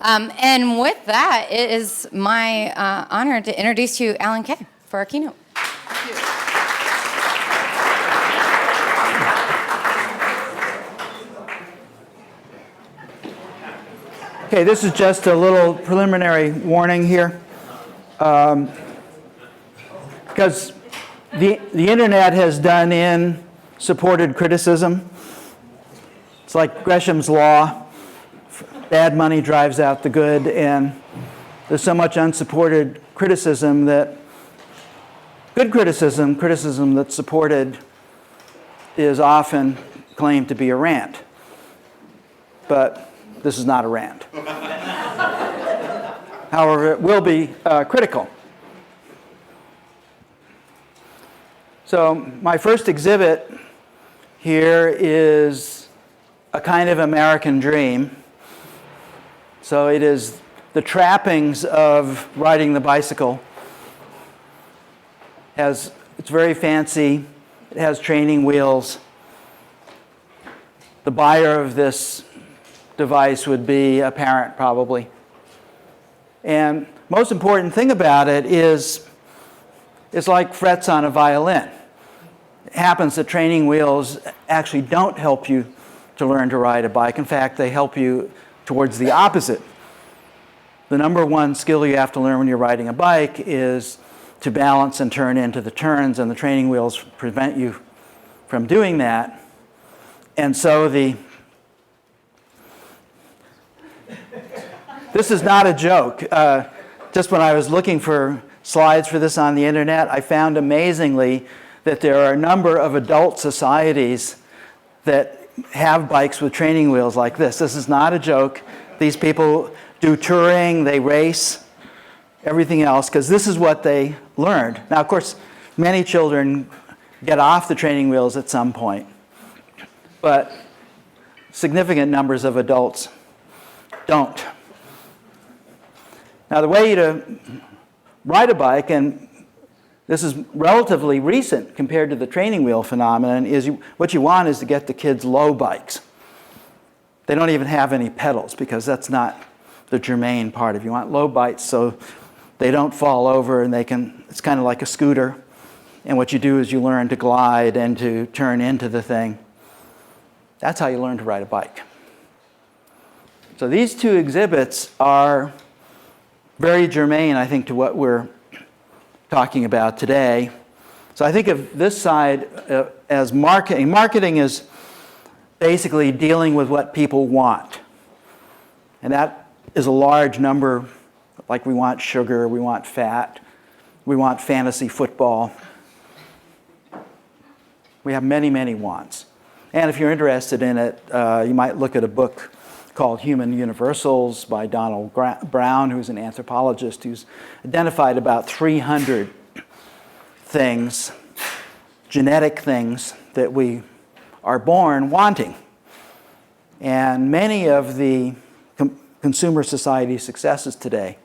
And with that, it is my honor to introduce you Alan Kay for our keynote. Okay, this is just a little preliminary warning here. Because the internet has done in supported criticism. It's like Gresham's law. Bad money drives out the good, and there's so much unsupported criticism that good criticism that's supported, is often claimed to be a rant. But this is not a rant. However, it will be critical. So my first exhibit here is a kind of American dream. So it is the trappings of riding the bicycle. It's very fancy. It has training wheels. The buyer of this device would be a parent, probably. And most important thing about it is it's like frets on a violin. It happens that training wheels actually don't help you to learn to ride a bike. In fact, they help you towards the opposite. The number one skill you have to learn when you're riding a bike is to balance and turn into the turns, and the training wheels prevent you from doing that. And so this is not a joke. Just when I was looking for slides for this on the internet, I found amazingly that there are a number of adult societies that have bikes with training wheels like this. This is not a joke. These people do touring, they race, everything else, because this is what they learned. Now, of course, many children get off the training wheels at some point, but significant numbers of adults don't. Now, the way to ride a bike, and this is relatively recent compared to the training wheel phenomenon, is what you want is to get the kids low bikes. They don't even have any pedals because that's not the germane part of it. You want low bikes so they don't fall over and it's kind of like a scooter. And what you do is you learn to glide and to turn into the thing. That's how you learn to ride a bike. So these two exhibits are very germane, I think, to what we're talking about today. So I think of this side as marketing. Marketing is basically dealing with what people want. And that is a large number, like we want sugar, we want fat, we want fantasy football. We have many, many wants. And if you're interested in it, you might look at a book called Human Universals by Donald Brown, who's an anthropologist who's identified about 300 things, genetic things, that we are born wanting. And many of the consumer society successes today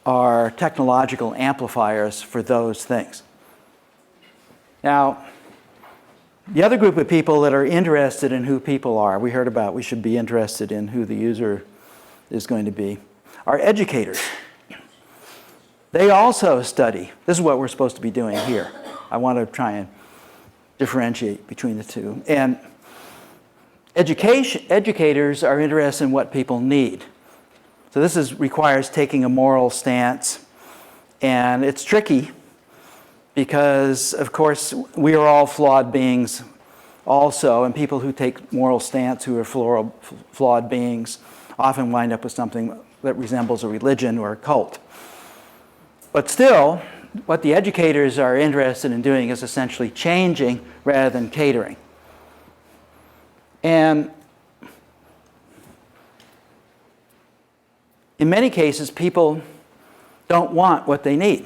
are technological amplifiers for those things. Now, the other group of people that are interested in who people are, we heard about we should be interested in who the user is going to be, are educators. They also study. This is what we're supposed to be doing here. I want to try and differentiate between the two. And educators are interested in what people need. So this requires taking a moral stance. And it's tricky because, of course, we are all flawed beings also, and people who take moral stance who are flawed beings often wind up with something that resembles a religion or a cult. But still, what the educators are interested in doing is essentially changing rather than catering. And in many cases, people don't want what they need.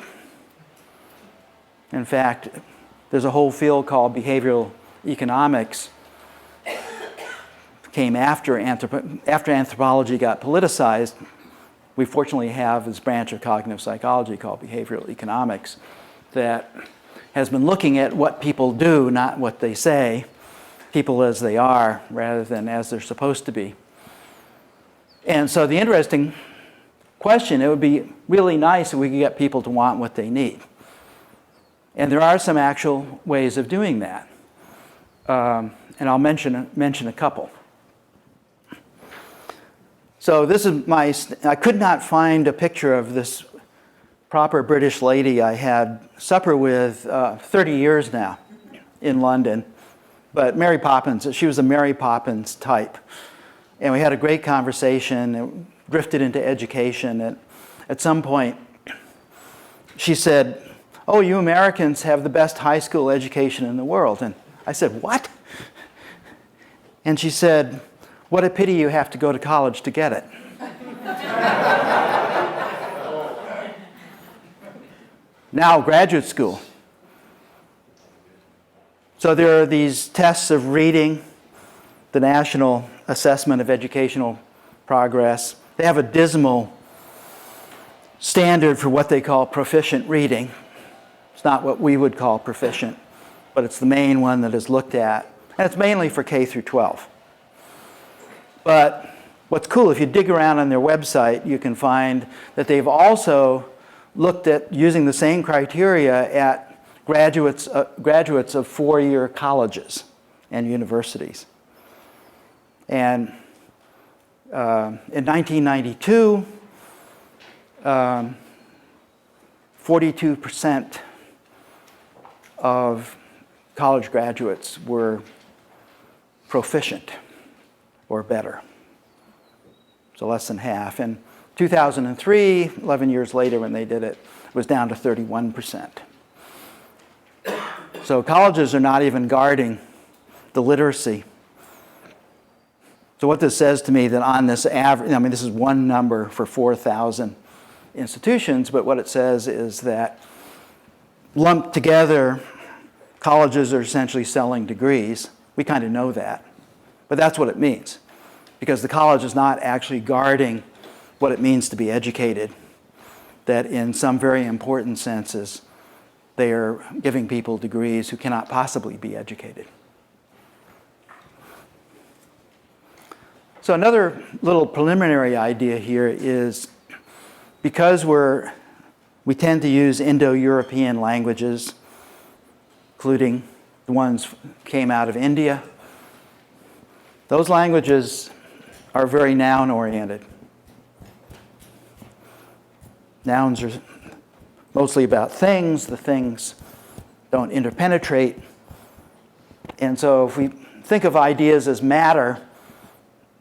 In fact, there's a whole field called behavioral economics. Came after anthropology got politicized. We fortunately have this branch of cognitive psychology called behavioral economics that has been looking at what people do, not what they say, people as they are rather than as they're supposed to be. And so the interesting question, it would be really nice if we could get people to want what they need. And there are some actual ways of doing that. And I'll mention a couple. So this is I could not find a picture of this proper British lady I had supper with 30 years now in London. But Mary Poppins, she was a Mary Poppins type. And we had a great conversation. It drifted into education. And at some point, she said, "Oh, you Americans have the best high school education in the world." And I said, "What?" And she said, "What a pity you have to go to college to get it." Now, graduate school. So there are these tests of reading, the National Assessment of Educational Progress. They have a dismal standard for what they call proficient reading. It's not what we would call proficient, but it's the main one that is looked at. And it's mainly for K through 12. But what's cool, if you dig around on their website, you can find that they've also looked at using the same criteria at graduates of four-year colleges and universities. And in 1992, 42% of college graduates were proficient or better. So less than half. In 2003, 11 years later when they did it, it was down to 31%. So colleges are not even guarding the literacy. So what this says to me that on this average, I mean, this is one number for 4,000 institutions, but what it says is that lumped together, colleges are essentially selling degrees. We kind of know that, but that's what it means, because the college is not actually guarding what it means to be educated, that in some very important senses, they are giving people degrees who cannot possibly be educated. So another little preliminary idea here is, because we tend to use Indo-European languages, including the ones came out of India, those languages are very noun-oriented. Nouns are mostly about things. The things don't interpenetrate. And so if we think of ideas as matter,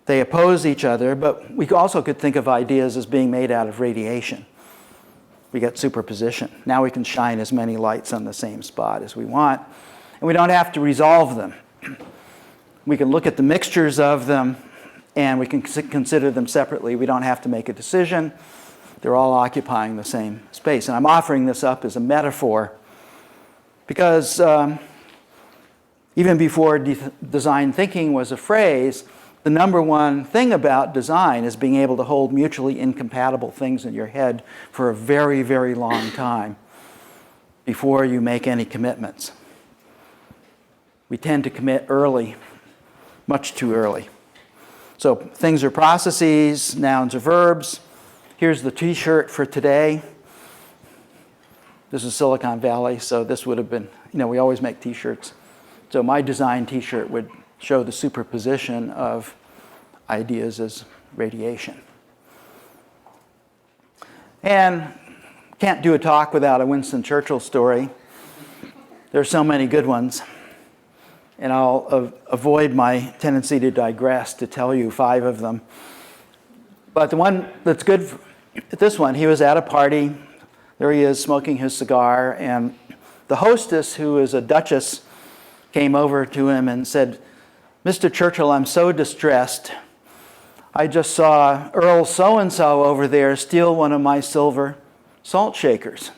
they oppose each other, but we also could think of ideas as being made out of radiation. We get superposition. Now we can shine as many lights on the same spot as we want, and we don't have to resolve them. We can look at the mixtures of them, and we can consider them separately. We don't have to make a decision. They're all occupying the same space. And I'm offering this up as a metaphor because even before design thinking was a phrase, the number one thing about design is being able to hold mutually incompatible things in your head for a very, very long time before you make any commitments. We tend to commit early, much too early. So things are processes, nouns are verbs. Here's the t-shirt for today. This is Silicon Valley, so this would have been, we always make t-shirts. So my design t-shirt would show the superposition of ideas as radiation. And can't do a talk without a Winston Churchill story. There are so many good ones. And I'll avoid my tendency to digress to tell you 5 of them. But the one that's good, this one, he was at a party. There he is smoking his cigar. And the hostess, who is a duchess, came over to him and said, "Mr. Churchill, I'm so distressed. I just saw Earl so-and-so over there steal one of my silver salt shakers."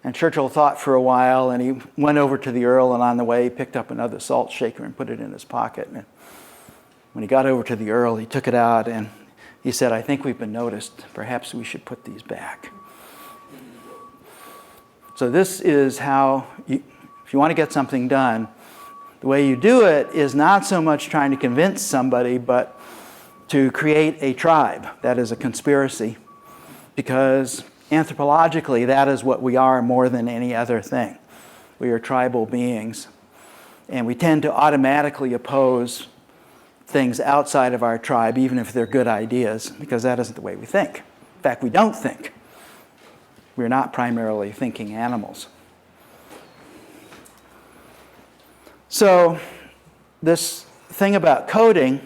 And Churchill thought for a while, and he went over to the Earl, and on the way, he picked up another salt shaker and put it in his pocket. And when he got over to the Earl, he took it out, and he said, "I think we've been noticed. Perhaps we should put these back." So this is how, if you want to get something done, the way you do it is not so much trying to convince somebody, but to create a tribe. That is a conspiracy, because anthropologically, that is what we are more than any other thing. We are tribal beings, and we tend to automatically oppose things outside of our tribe, even if they're good ideas, because that isn't the way we think. In fact, we don't think. We're not primarily thinking animals. So this thing about coding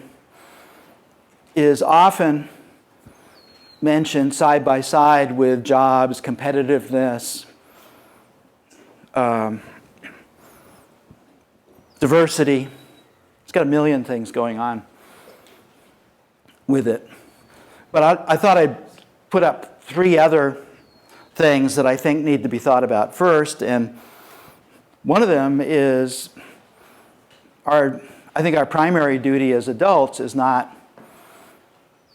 is often mentioned side by side with jobs, competitiveness, diversity. It's got a million things going on with it. But I thought I'd put up 3 other things that I think need to be thought about first. And one of them is I think our primary duty as adults is not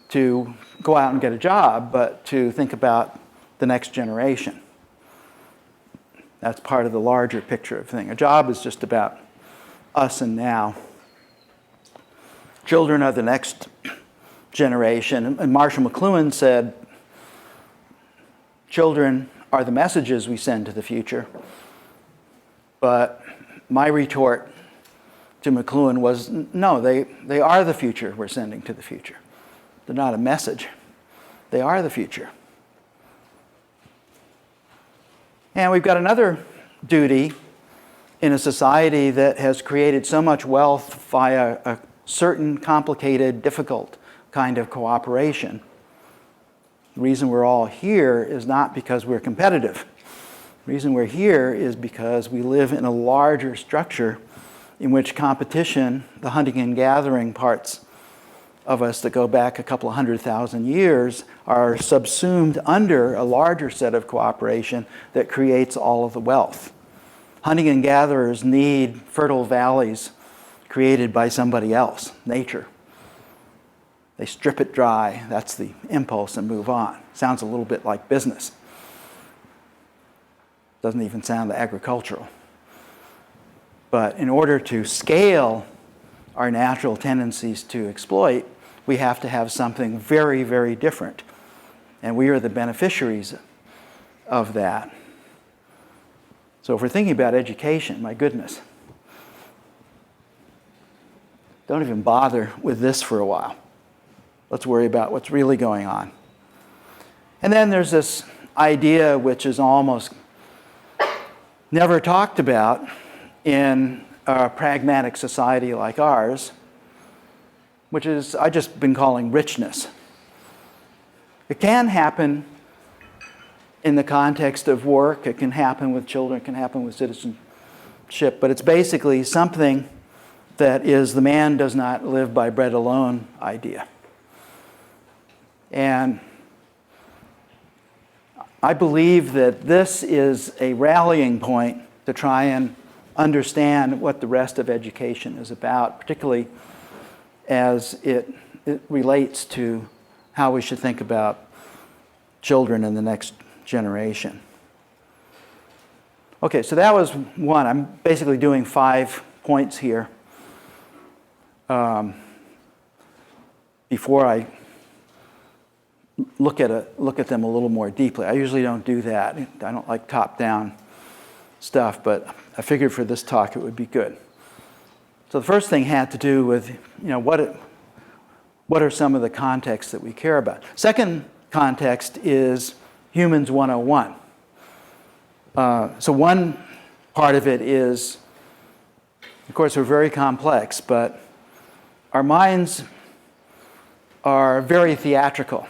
to go out and get a job, but to think about the next generation. That's part of the larger picture of thing. A job is just about us and now. Children are the next generation. And Marshall McLuhan said, children are the messages we send to the future. But my retort to McLuhan was, no, they are the future we're sending to the future. They're not a message. They are the future. And we've got another duty in a society that has created so much wealth via a certain complicated, difficult kind of cooperation. The reason we're all here is not because we're competitive. The reason we're here is because we live in a larger structure in which competition, the hunting and gathering parts of us that go back a couple of 100,000 years, are subsumed under a larger set of cooperation that creates all of the wealth. Hunting and gatherers need fertile valleys created by somebody else, nature. They strip it dry, that's the impulse, and move on. Sounds a little bit like business. Doesn't even sound agricultural. But in order to scale our natural tendencies to exploit, we have to have something very, very different. And we are the beneficiaries of that. So if we're thinking about education, my goodness, don't even bother with this for a while. Let's worry about what's really going on. And then there's this idea which is almost never talked about in a pragmatic society like ours, which is I've just been calling richness. It can happen in the context of work, it can happen with children, it can happen with citizenship, but it's basically something that is the man does not live by bread alone idea. And I believe that this is a rallying point to try and understand what the rest of education is about, particularly as it relates to how we should think about children in the next generation. Okay, so that was one. I'm basically doing 5 points here before I look at them a little more deeply. I usually don't do that. I don't like top-down stuff, but I figured for this talk it would be good. So the first thing had to do with, what are some of the contexts that we care about. Second context is Humans 101. So one part of it is, of course, we're very complex, but our minds are very theatrical.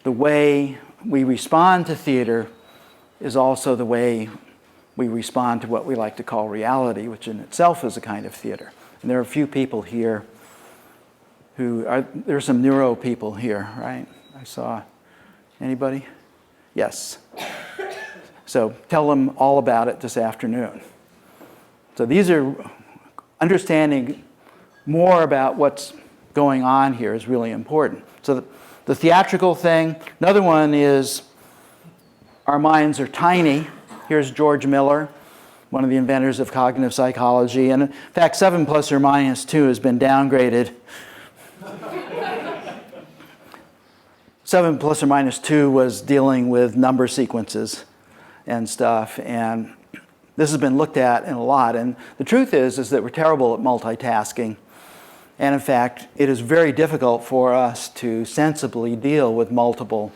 The way we respond to theater is also the way we respond to what we like to call reality, which in itself is a kind of theater. And there are a few people here there's some neuro people here, right? I saw, anybody? Yes. So tell them all about it this afternoon. So these are, understanding more about what's going on here is really important. So the theatrical thing. Another one is our minds are tiny. Here's George Miller, one of the inventors of cognitive psychology. And in fact, 7 ± 2 has been downgraded 7 plus or minus 2 was dealing with number sequences and stuff, and this has been looked at in a lot. And the truth is that we're terrible at multitasking. And in fact, it is very difficult for us to sensibly deal with multiple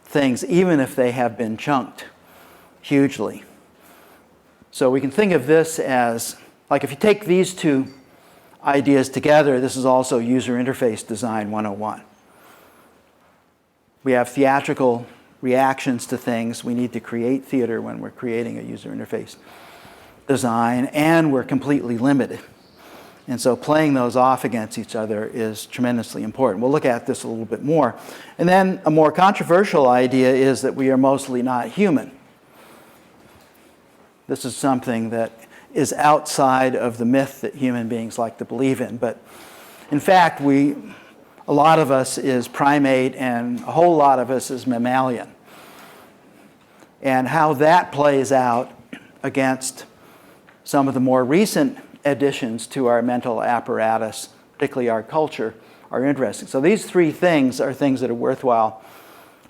things, even if they have been chunked hugely. So we can think of this as, like if you take these two ideas together, this is also user interface design 101. We have theatrical reactions to things. We need to create theater when we're creating a user interface design, and we're completely limited. And so playing those off against each other is tremendously important. We'll look at this a little bit more. And then a more controversial idea is that we are mostly not human. This is something that is outside of the myth that human beings like to believe in. But in fact, a lot of us is primate and a whole lot of us is mammalian. And how that plays out against some of the more recent additions to our mental apparatus, particularly our culture, are interesting. So these three things are things that are worthwhile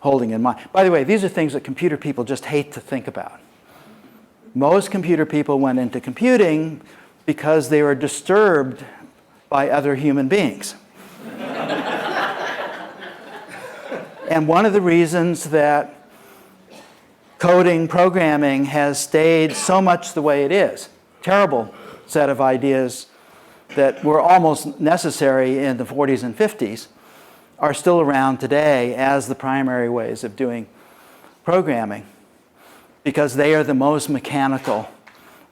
holding in mind. By the way, these are things that computer people just hate to think about. Most computer people went into computing because they were disturbed by other human beings. And one of the reasons that coding, programming has stayed so much the way it is, terrible set of ideas that were almost necessary in the 40s and 50s, are still around today as the primary ways of doing programming, because they are the most mechanical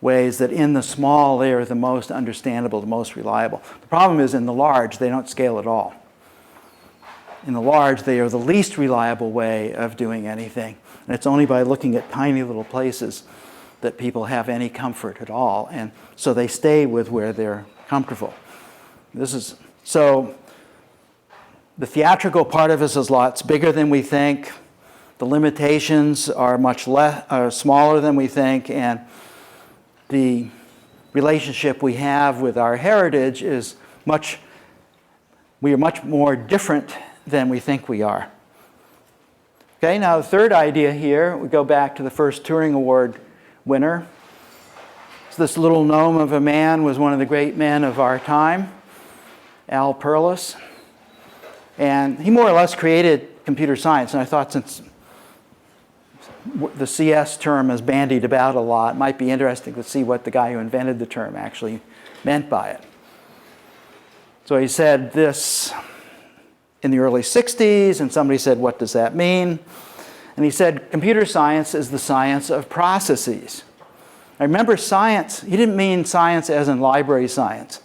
ways that in the small they are the most understandable, the most reliable. The problem is in the large, they don't scale at all. In the large, they are the least reliable way of doing anything. And it's only by looking at tiny little places that people have any comfort at all. And so they stay with where they're comfortable. So the theatrical part of us is lots bigger than we think. The limitations are are smaller than we think. And the relationship we have with our heritage is we are much more different than we think we are. Okay, now the third idea here, we go back to the first Turing Award winner. So this little gnome of a man was one of the great men of our time, Al Perlis. And he more or less created computer science. And I thought, since the CS term is bandied about a lot, it might be interesting to see what the guy who invented the term actually meant by it. So he said this in the early 60s, and somebody said, what does that mean? And he said, computer science is the science of processes. I remember science, he didn't mean science as in library science.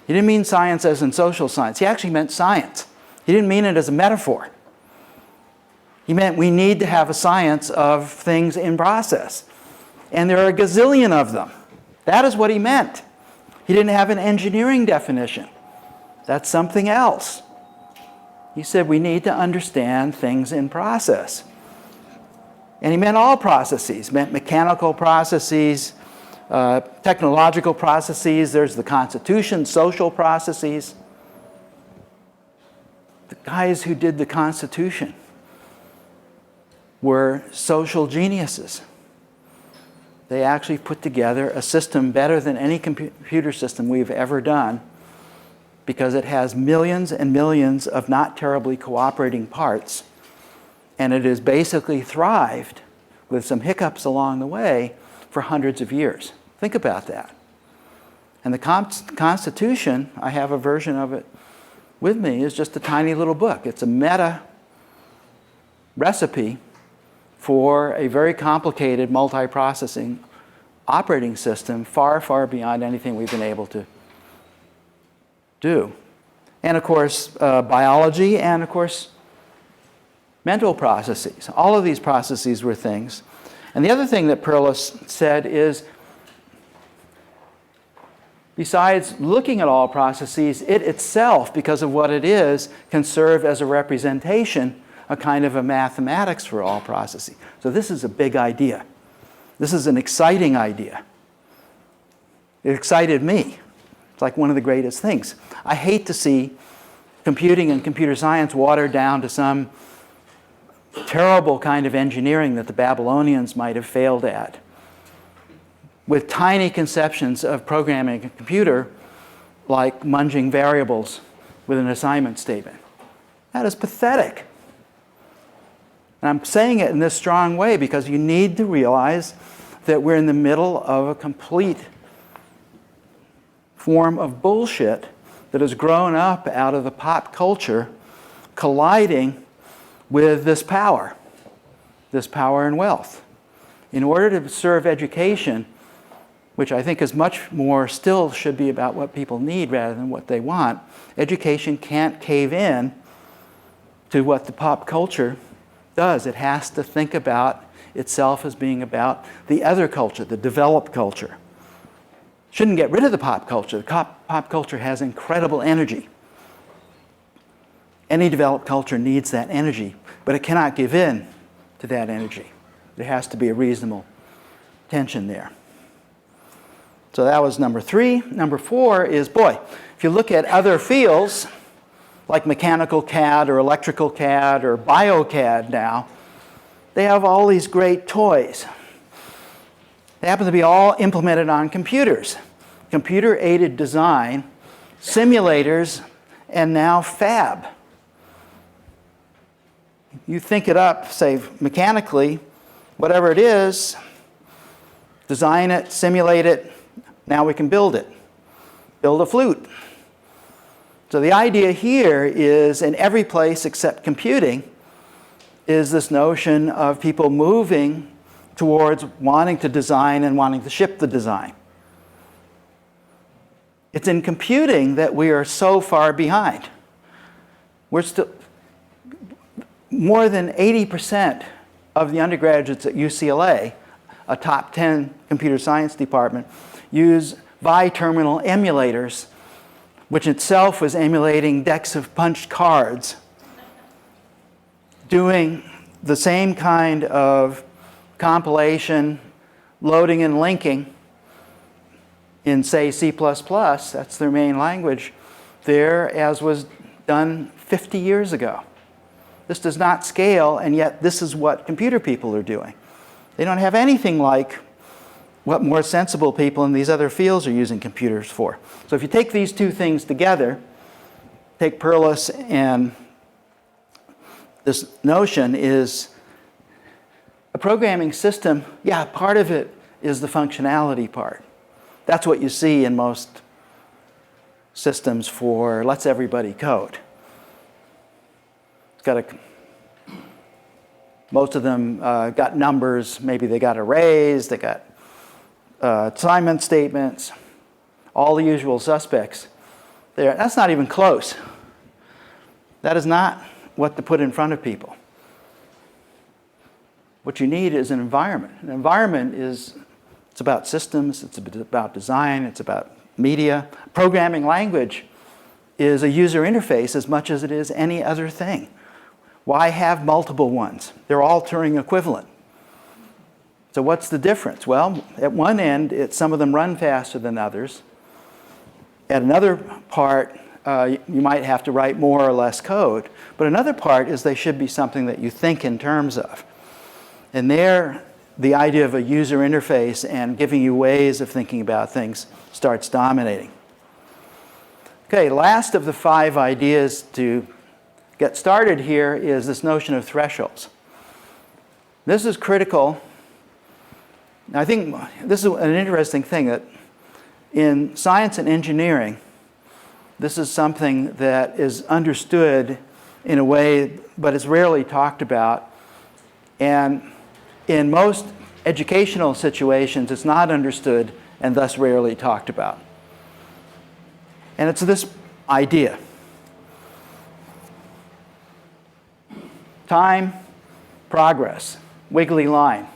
He didn't mean science as in social science. He actually meant science. He didn't mean it as a metaphor. He meant we need to have a science of things in process. And there are a gazillion of them. That is what he meant. He didn't have an engineering definition. That's something else. He said we need to understand things in process. And he meant all processes. He meant mechanical processes, technological processes. There's the Constitution, social processes. The guys who did the Constitution were social geniuses. They actually put together a system better than any computer system we've ever done, because it has millions and millions of not terribly cooperating parts, and it has basically thrived with some hiccups along the way for hundreds of years. Think about that. And the Constitution, I have a version of it with me, is just a tiny little book. It's a meta recipe for a very complicated multi-processing operating system, far, far beyond anything we've been able to do. And of course, biology, and of course, mental processes. All of these processes were things. And the other thing that Perlis said is, besides looking at all processes, it itself, because of what it is, can serve as a representation, a kind of a mathematics for all processes. So this is a big idea. This is an exciting idea. It excited me. It's like one of the greatest things. I hate to see computing and computer science watered down to some terrible kind of engineering that the Babylonians might have failed at, with tiny conceptions of programming a computer like munging variables with an assignment statement. That is pathetic. And I'm saying it in this strong way because you need to realize that we're in the middle of a complete form of bullshit that has grown up out of the pop culture colliding with this power and wealth. In order to serve education, which I think is much more still should be about what people need rather than what they want, education can't cave in to what the pop culture does. It has to think about itself as being about the other culture, the developed culture. Shouldn't get rid of the pop culture. The pop culture has incredible energy. Any developed culture needs that energy, but it cannot give in to that energy. There has to be a reasonable tension there. So that was number 3. Number 4 is, boy, if you look at other fields, like mechanical CAD or electrical CAD or BioCAD now, they have all these great toys. They happen to be all implemented on computers. Computer-aided design, simulators, and now fab. You think it up, say, mechanically, whatever it is, design it, simulate it, now we can build it. Build a flute. So the idea here is, in every place except computing, is this notion of people moving towards wanting to design and wanting to ship the design. It's in computing that we are so far behind. We're still, more than 80% of the undergraduates at UCLA, a top 10 computer science department, use bi-terminal emulators, which itself was emulating decks of punched cards, doing the same kind of compilation, loading and linking in, say, C++, that's their main language, there as was done 50 years ago. This does not scale, and yet this is what computer people are doing. They don't have anything like what more sensible people in these other fields are using computers for. So if you take these two things together, take Perlis and this notion is a programming system, yeah, part of it is the functionality part. That's what you see in most systems for lets everybody code. It's got a, most of them got numbers, maybe they got arrays, they got assignment statements, all the usual suspects there. That's not even close. That is not what to put in front of people. What you need is an environment. An environment is, it's about systems, it's about design, it's about media. Programming language is a user interface as much as it is any other thing. Why have multiple ones? They're all Turing equivalent. So what's the difference? Well, at one end, some of them run faster than others. At another part, you might have to write more or less code. But another part is they should be something that you think in terms of. And there, the idea of a user interface and giving you ways of thinking about things starts dominating. Okay, last of the 5 ideas to get started here is this notion of thresholds. This is critical. I think this is an interesting thing that in science and engineering, this is something that is understood in a way, but is rarely talked about. And in most educational situations, it's not understood and thus rarely talked about. And it's this idea. Time, progress, wiggly line.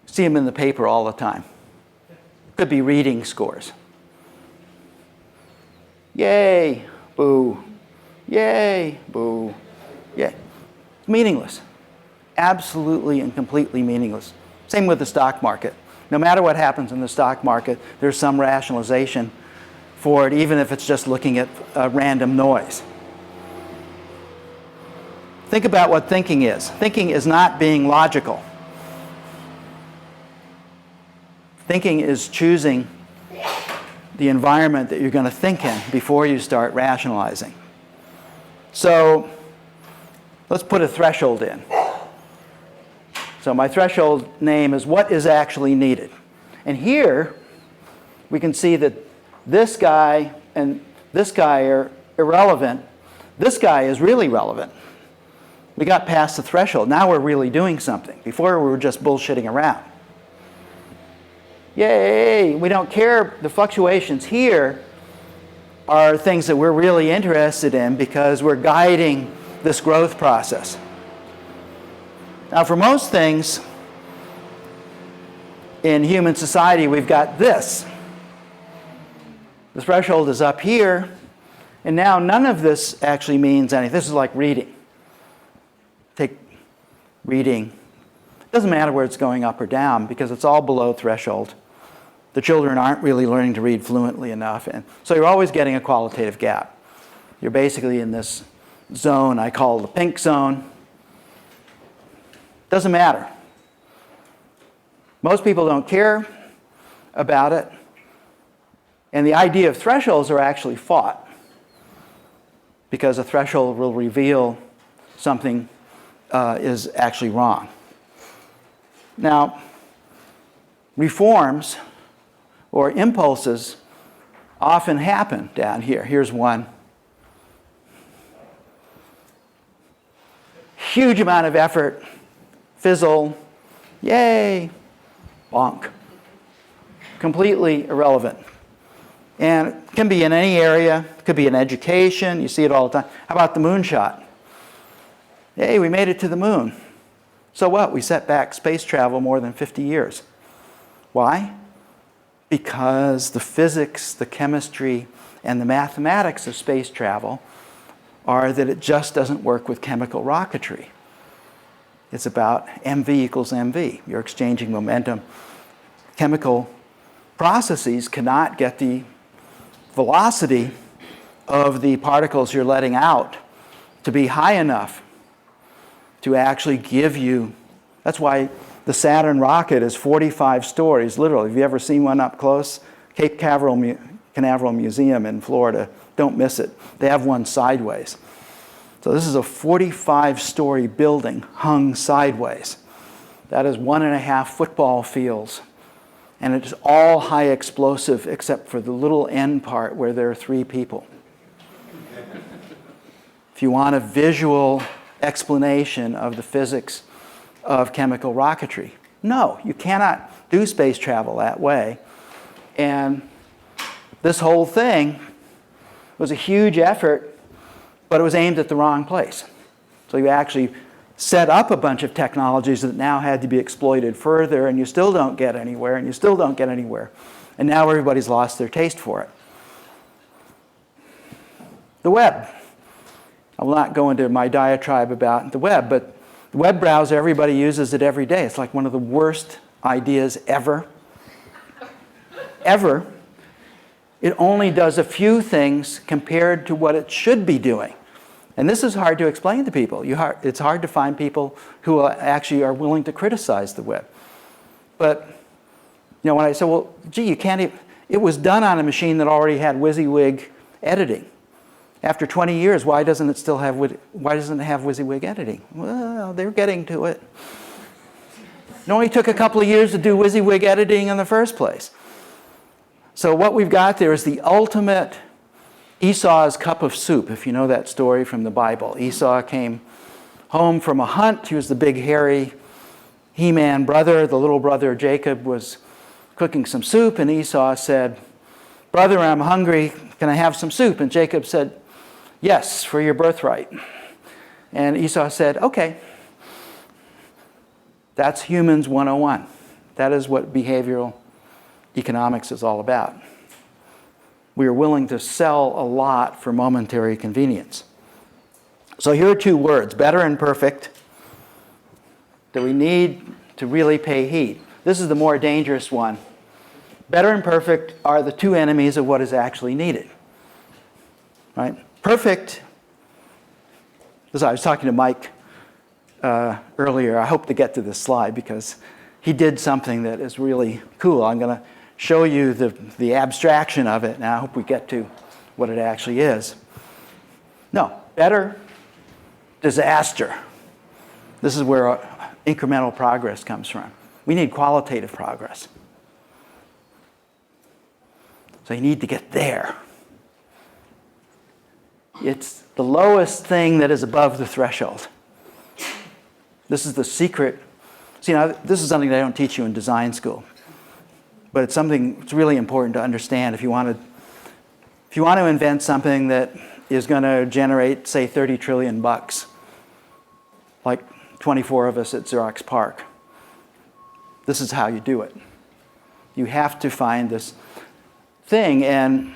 See them in the paper all the time. Could be reading scores. Yay, boo. Yay, boo. Yay. Meaningless. Absolutely and completely meaningless. Same with the stock market. No matter what happens in the stock market, there's some rationalization for it, even if it's just looking at random noise. Think about what thinking is. Thinking is not being logical. Thinking is choosing the environment that you're going to think in before you start rationalizing. So let's put a threshold in. So my threshold name is what is actually needed. And here we can see that this guy and this guy are irrelevant. This guy is really relevant. We got past the threshold. Now we're really doing something. Before we were just bullshitting around. Yay, we don't care. The fluctuations here are things that we're really interested in because we're guiding this growth process. Now, for most things in human society, we've got this. The threshold is up here, and now none of this actually means anything. This is like reading. Take reading. It doesn't matter where it's going up or down because it's all below threshold. The children aren't really learning to read fluently enough, and so you're always getting a qualitative gap. You're basically in this zone I call the pink zone. Doesn't matter. Most people don't care about it, and the idea of thresholds are actually fought because a threshold will reveal something is actually wrong. Now, reforms or impulses often happen down here. Here's one. Huge amount of effort, fizzle, yay, bonk. Completely irrelevant. And it can be in any area. It could be in education. You see it all the time. How about the moonshot? Hey, we made it to the moon. So what? We set back space travel more than 50 years. Why? Because the physics, the chemistry, and the mathematics of space travel are that it just doesn't work with chemical rocketry. It's about mv equals mv. You're exchanging momentum. Chemical processes cannot get the velocity of the particles you're letting out to be high enough to actually give you. That's why the Saturn rocket is 45 stories, literally. Have you ever seen one up close? Cape Canaveral Museum in Florida. Don't miss it. They have one sideways. So this is a 45-story building hung sideways. That is 1.5 football fields. And it's all high explosive except for the little end part where there are 3 people. If you want a visual explanation of the physics of chemical rocketry. No, you cannot do space travel that way. And this whole thing was a huge effort, but it was aimed at the wrong place. So you actually set up a bunch of technologies that now had to be exploited further, and you still don't get anywhere, and you still don't get anywhere. And now everybody's lost their taste for it. The web. I will not go into my diatribe about the web, but the web browser, everybody uses it every day. It's like one of the worst ideas ever. Ever. It only does a few things compared to what it should be doing. And this is hard to explain to people. It's hard to find people who actually are willing to criticize the web. But when I say, well, gee, you can't even, it was done on a machine that already had WYSIWYG editing. After 20 years, why doesn't it have WYSIWYG editing? Well, they're getting to it. It only took a couple of years to do WYSIWYG editing in the first place. So what we've got there is the ultimate Esau's cup of soup, if you know that story from the Bible. Esau came home from a hunt. He was the big, hairy He-Man brother. The little brother, Jacob, was cooking some soup, and Esau said, "Brother, I'm hungry. Can I have some soup?" And Jacob said, "Yes, for your birthright." And Esau said, "Okay." That's humans 101. That is what behavioral economics is all about. We are willing to sell a lot for momentary convenience. So here are 2 words, better and perfect, that we need to really pay heed. This is the more dangerous one. Better and perfect are the 2 enemies of what is actually needed. Right? Perfect, as I was talking to Mike earlier. I hope to get to this slide because he did something that is really cool. I'm going to show you the abstraction of it, and I hope we get to what it actually is. No, better, disaster. This is where incremental progress comes from. We need qualitative progress. So you need to get there. It's the lowest thing that is above the threshold. This is the secret. See, now, this is something that I don't teach you in design school. But it's something that's really important to understand if you want to invent something that is going to generate, say, 30 trillion bucks, like 24 of us at Xerox PARC. This is how you do it. You have to find this thing, and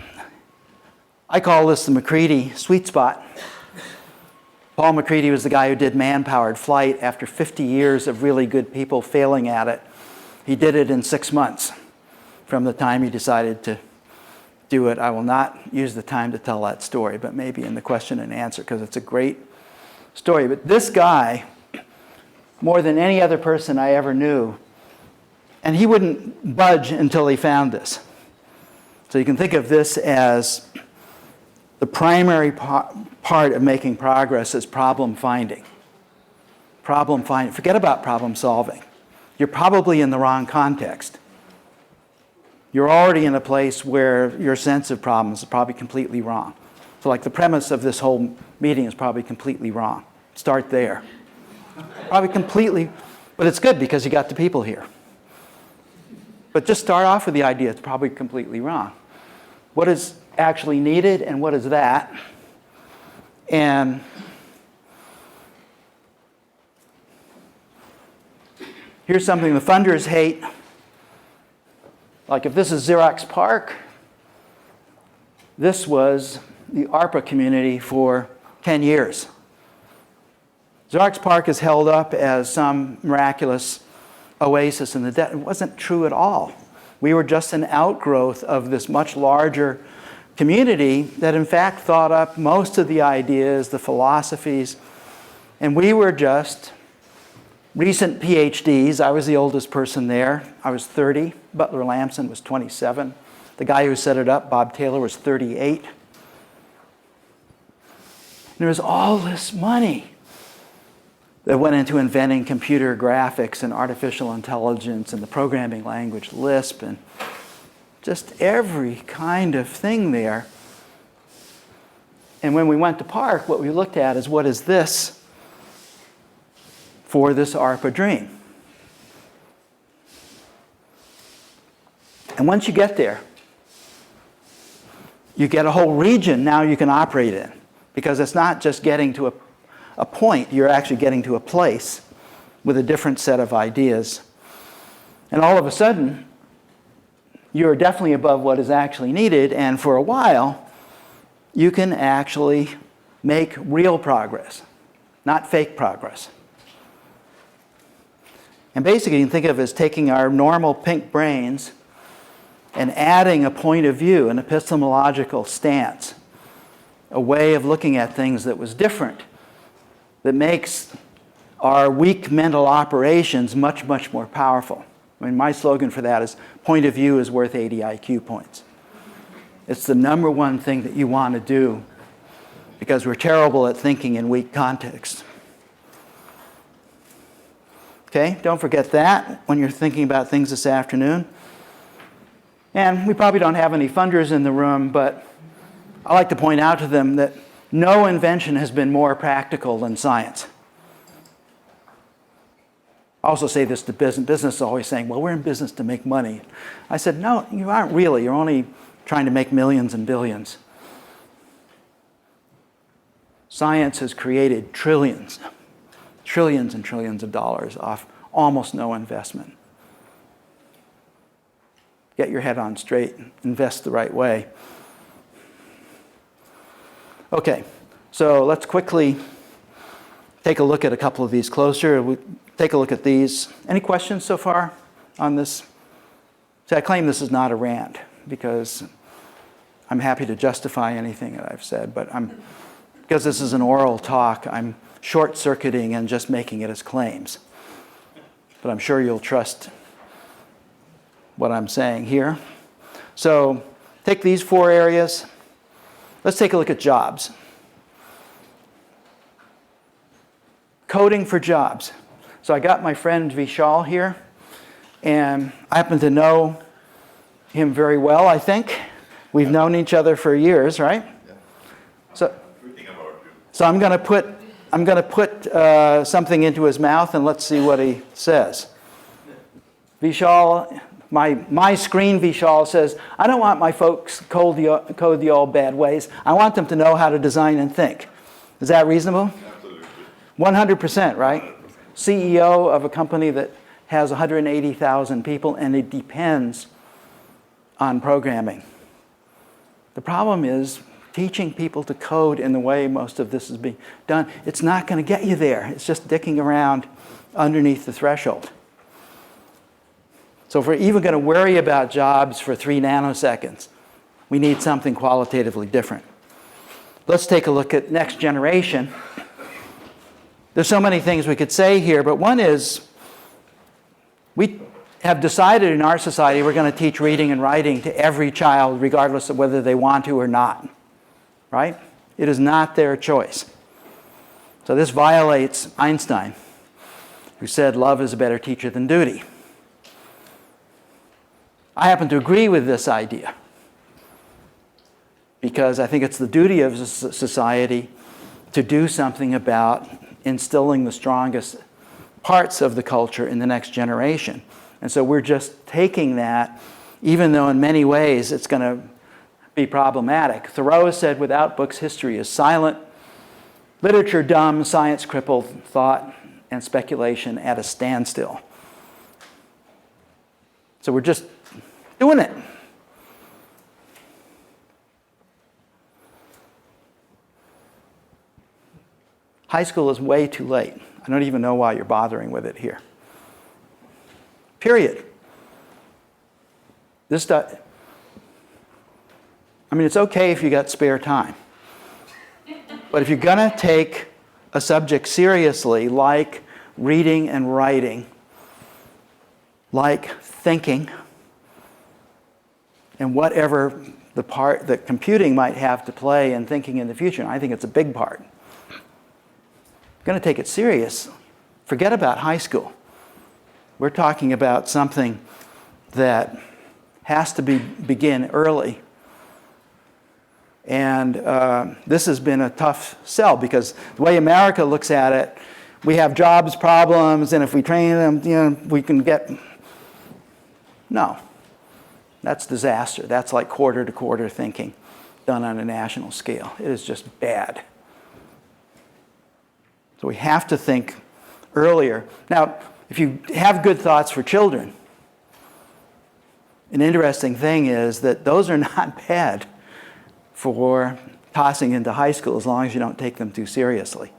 I call this the McCready sweet spot. Paul McCready was the guy who did man-powered flight after 50 years of really good people failing at it. He did it in 6 months from the time he decided to do it. I will not use the time to tell that story, but maybe in the question and answer, because it's a great story. But this guy, more than any other person I ever knew, and he wouldn't budge until he found this. So you can think of this as the primary part of making progress is problem finding. Problem finding. Forget about problem solving. You're probably in the wrong context. You're already in a place where your sense of problems is probably completely wrong. So like the premise of this whole meeting is probably completely wrong. Start there. Probably completely, but it's good because you got the people here. But just start off with the idea it's probably completely wrong. What is actually needed and what is that? And here's something the funders hate. Like if this is Xerox PARC, this was the ARPA community for 10 years. Xerox PARC is held up as some miraculous oasis in the desert. It wasn't true at all. We were just an outgrowth of this much larger community that in fact thought up most of the ideas, the philosophies, and we were just recent PhDs. I was the oldest person there. I was 30. Butler Lamson was 27. The guy who set it up, Bob Taylor, was 38. And there was all this money that went into inventing computer graphics and artificial intelligence and the programming language Lisp and just every kind of thing there. And when we went to PARC, what we looked at is what is this for this ARPA dream? And once you get there, you get a whole region now you can operate in, because it's not just getting to a point, you're actually getting to a place with a different set of ideas. And all of a sudden, you're definitely above what is actually needed, and for a while, you can actually make real progress, not fake progress. And basically, you can think of it as taking our normal pink brains and adding a point of view, an epistemological stance, a way of looking at things that was different, that makes our weak mental operations much, much more powerful. I mean, my slogan for that is, point of view is worth 80 IQ points. It's the number one thing that you want to do because we're terrible at thinking in weak contexts. Okay, don't forget that when you're thinking about things this afternoon. And we probably don't have any funders in the room, but I like to point out to them that no invention has been more practical than science. I also say this to business. Business is always saying, well, we're in business to make money. I said, no, you aren't really. You're only trying to make millions and billions. Science has created trillions and trillions of dollars off almost no investment. Get your head on straight, invest the right way. Okay, so let's quickly take a look at a couple of these closer. We take a look at these. Any questions so far on this? See, I claim this is not a rant because I'm happy to justify anything that I've said, but I'm going because this is an oral talk, I'm short-circuiting and just making it as claims. But I'm sure you'll trust what I'm saying here. So take these 4 areas. Let's take a look at jobs. Coding for jobs. So I got my friend Vishal here, and I happen to know him very well, I think. We've known each other for years, right? Yeah. So I'm going to put something into his mouth, and let's see what he says. Vishal, my screen Vishal says, I don't want my folks code the old bad ways. I want them to know how to design and think. Is that reasonable? Absolutely. 100%, right? 100%. CEO of a company that has 180,000 people, and it depends on programming. The problem is teaching people to code in the way most of this is being done. It's not going to get you there. It's just dicking around underneath the threshold. So if we're even going to worry about jobs for 3 nanoseconds, we need something qualitatively different. Let's take a look at next generation. There's so many things we could say here, but one is we have decided in our society we're going to teach reading and writing to every child regardless of whether they want to or not, right? It is not their choice. So this violates Einstein, who said love is a better teacher than duty. I happen to agree with this idea because I think it's the duty of society to do something about instilling the strongest parts of the culture in the next generation. And so we're just taking that, even though in many ways it's going to be problematic. Thoreau said, without books, history is silent, literature dumb, science crippled, thought and speculation at a standstill. So we're just doing it. High school is way too late. I don't even know why you're bothering with it here. Period. This stuff, I mean, it's okay if you got spare time. But if you're going to take a subject seriously, like reading and writing, like thinking, and whatever the part that computing might have to play in thinking in the future, and I think it's a big part. You're going to take it serious. Forget about high school. We're talking about something that has to begin early. And this has been a tough sell because the way America looks at it, we have jobs problems, and if we train them, we can get... No. That's disaster. That's like quarter-to-quarter thinking done on a national scale. It is just bad. So we have to think earlier. Now, if you have good thoughts for children, an interesting thing is that those are not bad for tossing into high school as long as you don't take them too seriously.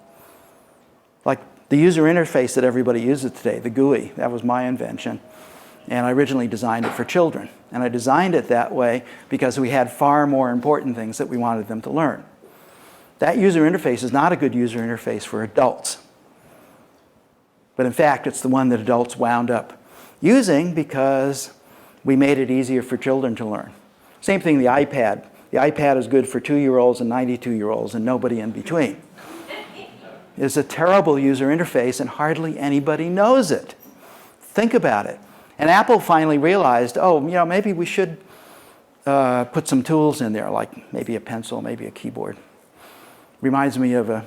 Like the user interface that everybody uses today, the GUI, that was my invention. And I originally designed it for children. And I designed it that way because we had far more important things that we wanted them to learn. That user interface is not a good user interface for adults. But in fact, it's the one that adults wound up using because we made it easier for children to learn. Same thing, the iPad. The iPad is good for 2-year-olds and 92-year-olds and nobody in between. It's a terrible user interface and hardly anybody knows it. Think about it. And Apple finally realized, maybe we should put some tools in there, like maybe a pencil, maybe a keyboard. Reminds me of an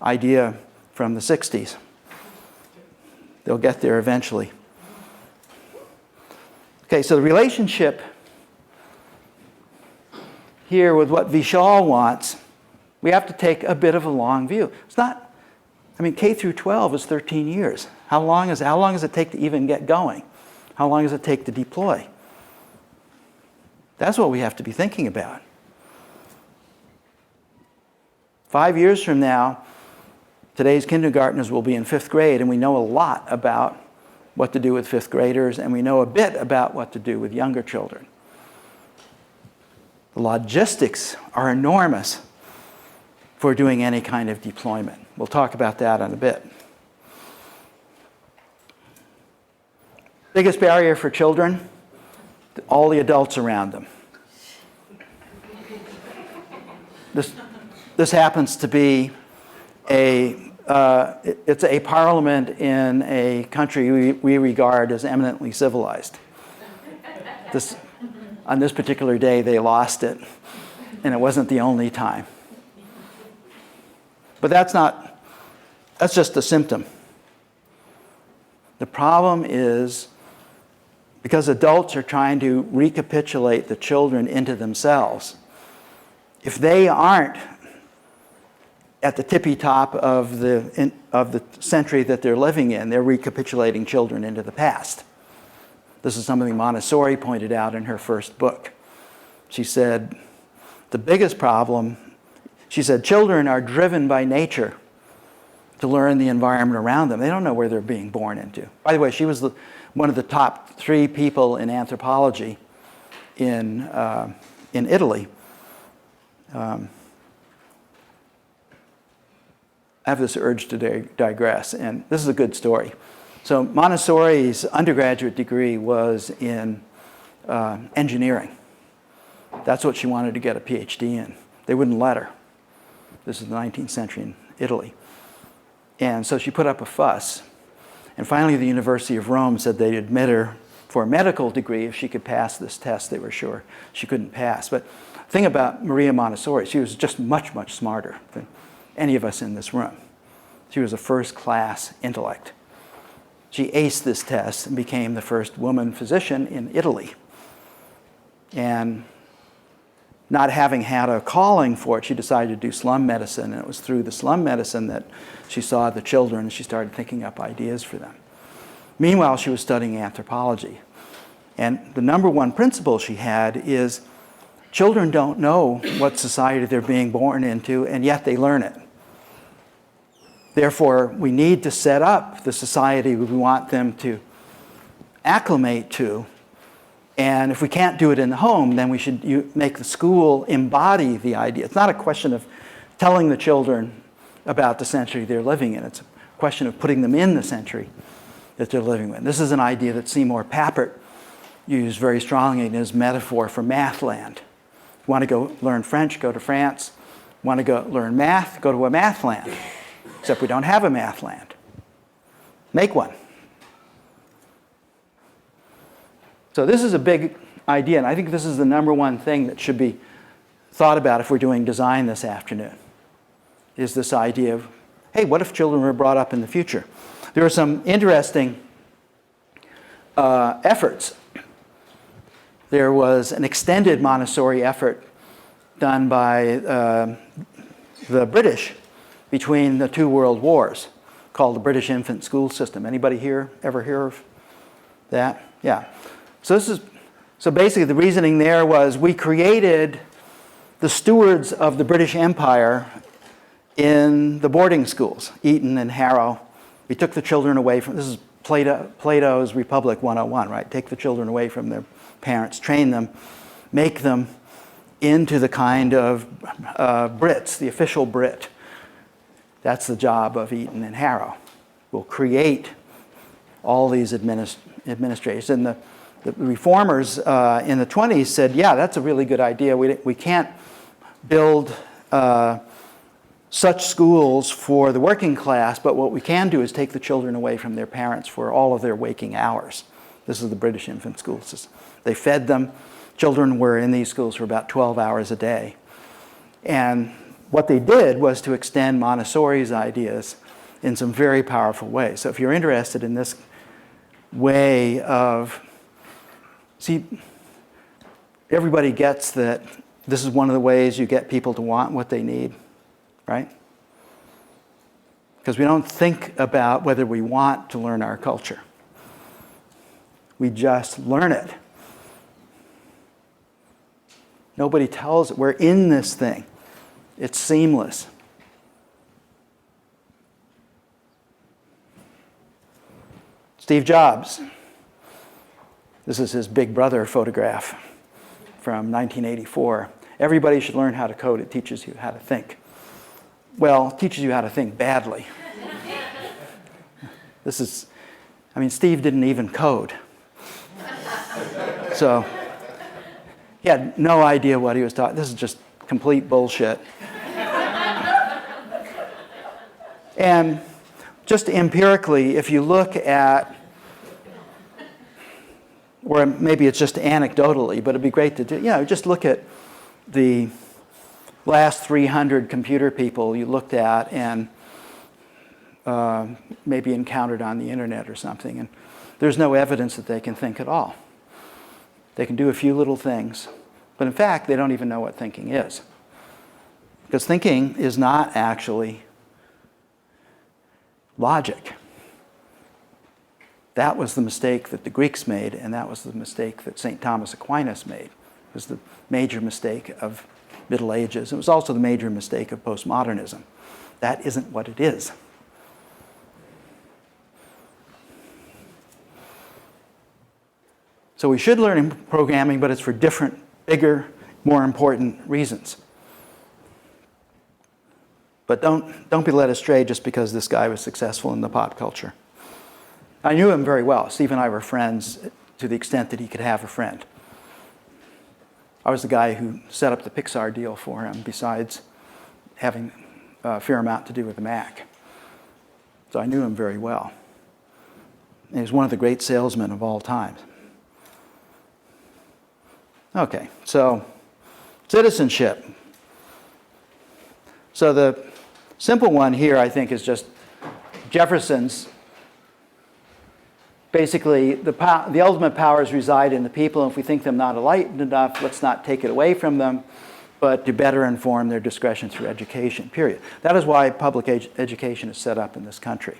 idea from the 60s. They'll get there eventually. Okay, so the relationship here with what Vishal wants, we have to take a bit of a long view. It's not, K through 12 is 13 years. How long does it take to even get going? How long does it take to deploy? That's what we have to be thinking about. 5 years from now, today's kindergartners will be in 5th grade, and we know a lot about what to do with 5th graders, and we know a bit about what to do with younger children. The logistics are enormous. for doing any kind of deployment. We'll talk about that in a bit. Biggest barrier for children? All the adults around them. This happens to be it's a parliament in a country we regard as eminently civilized. On this particular day, they lost it, and it wasn't the only time. But that's just a symptom. The problem is because adults are trying to recapitulate the children into themselves. If they aren't at the tippy top of the century that they're living in, they're recapitulating children into the past. This is something Montessori pointed out in her first book. She said, the biggest problem, she said, children are driven by nature to learn the environment around them. They don't know where they're being born into. By the way, she was one of the top 3 people in anthropology in Italy. I have this urge to digress, and this is a good story. So Montessori's undergraduate degree was in engineering. That's what she wanted to get a PhD in. They wouldn't let her. This is the 19th century in Italy. And so she put up a fuss. And finally, the University of Rome said they'd admit her for a medical degree if she could pass this test. They were sure she couldn't pass. But the thing about Maria Montessori, she was just much, much smarter than any of us in this room. She was a first-class intellect. She aced this test and became the first woman physician in Italy. And not having had a calling for it, she decided to do slum medicine. And it was through the slum medicine that she saw the children and she started thinking up ideas for them. Meanwhile, she was studying anthropology. And the number one principle she had is children don't know what society they're being born into, and yet they learn it. Therefore, we need to set up the society we want them to acclimate to. And if we can't do it in the home, then we should make the school embody the idea. It's not a question of telling the children about the century they're living in. It's a question of putting them in the century that they're living in. This is an idea that Seymour Papert used very strongly in his metaphor for math land. You want to go learn French, go to France. Want to go learn math, go to a math land. Except we don't have a math land. Make one. So this is a big idea, and I think this is the number one thing that should be thought about if we're doing design this afternoon, is this idea of, hey, what if children were brought up in the future? There are some interesting efforts. There was an extended Montessori effort done by the British between the 2 world wars called the British Infant School System. Anybody here ever hear of that? Yeah. So basically the reasoning there was we created the stewards of the British Empire in the boarding schools, Eton and Harrow. We took the children away from, this is Plato's Republic 101, right? Take the children away from their parents, train them, make them into the kind of Brits, the official Brit. That's the job of Eton and Harrow. We'll create all these administrators. And the reformers in the 20s said, yeah, that's a really good idea. We can't build such schools for the working class, but what we can do is take the children away from their parents for all of their waking hours. This is the British infant school system. They fed them. Children were in these schools for about 12 hours a day. And what they did was to extend Montessori's ideas in some very powerful ways. So if you're interested in this way of, see, everybody gets that this is one of the ways you get people to want what they need, right? Because we don't think about whether we want to learn our culture. We just learn it. Nobody tells it. We're in this thing. It's seamless. Steve Jobs. This is his big brother photograph from 1984. Everybody should learn how to code. It teaches you how to think. well, teaches you how to think badly. This is, I mean, Steve didn't even code. So he had no idea what he was talking. This is just complete bullshit. And just empirically, if you look at, or maybe it's just anecdotally, but it'd be great to do, just look at the last 300 computer people you looked at and maybe encountered on the internet or something. And there's no evidence that they can think at all. They can do a few little things, but in fact, they don't even know what thinking is. Because thinking is not actually logic. That was the mistake that the Greeks made, and that was the mistake that St. Thomas Aquinas made. It was the major mistake of Middle Ages. It was also the major mistake of postmodernism. That isn't what it is. So we should learn programming, but it's for different, bigger, more important reasons. But don't be led astray just because this guy was successful in the pop culture. I knew him very well. Steve and I were friends to the extent that he could have a friend. I was the guy who set up the Pixar deal for him, besides having a fair amount to do with the Mac. So I knew him very well. And he was one of the great salesmen of all time. Okay, so citizenship. So the simple one here, I think, is just Jefferson's. Basically, the ultimate powers reside in the people, and if we think them not enlightened enough, let's not take it away from them, but to better inform their discretion through education, period. That is why public education is set up in this country.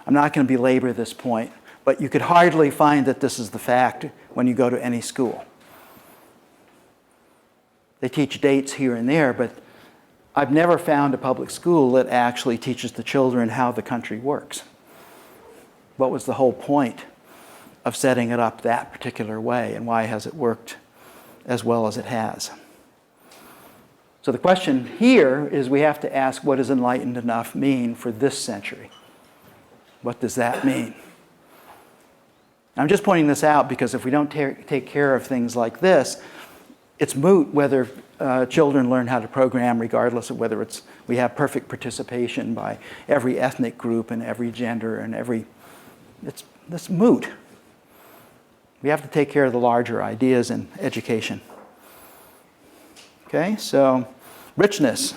I'm not going to belabor this point, but you could hardly find that this is the fact when you go to any school. They teach dates here and there, but I've never found a public school that actually teaches the children how the country works. What was the whole point of setting it up that particular way, and why has it worked as well as it has? So the question here is we have to ask, what does enlightened enough mean for this century? What does that mean? I'm just pointing this out because if we don't take care of things like this, it's moot whether children learn how to program, regardless of whether we have perfect participation by every ethnic group and every gender and every... It's moot. We have to take care of the larger ideas in education. Okay, so richness.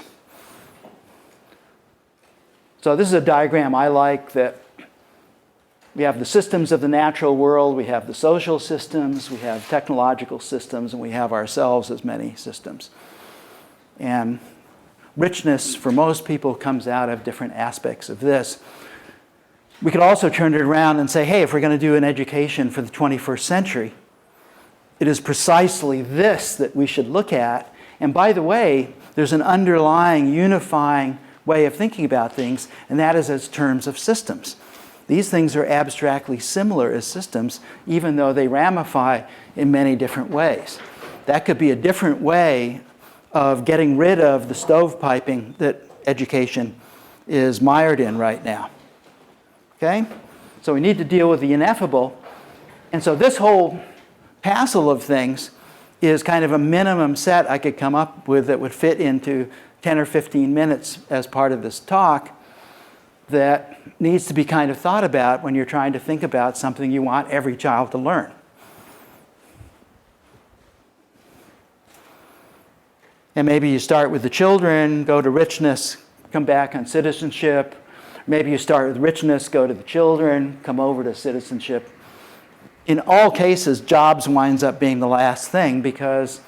So this is a diagram I like, that we have the systems of the natural world, we have the social systems, we have technological systems, and we have ourselves as many systems. And richness, for most people, comes out of different aspects of this. We could also turn it around and say, hey, if we're going to do an education for the 21st century, it is precisely this that we should look at. And by the way, there's an underlying, unifying way of thinking about things, and that is as terms of systems. These things are abstractly similar as systems, even though they ramify in many different ways. That could be a different way of getting rid of the stovepiping that education is mired in right now. Okay? So we need to deal with the ineffable. And so this whole passel of things is kind of a minimum set I could come up with that would fit into 10 or 15 minutes as part of this talk that needs to be kind of thought about when you're trying to think about something you want every child to learn. And maybe you start with the children, go to richness, come back on citizenship. Maybe you start with richness, go to the children, come over to citizenship. In all cases, jobs winds up being the last thing because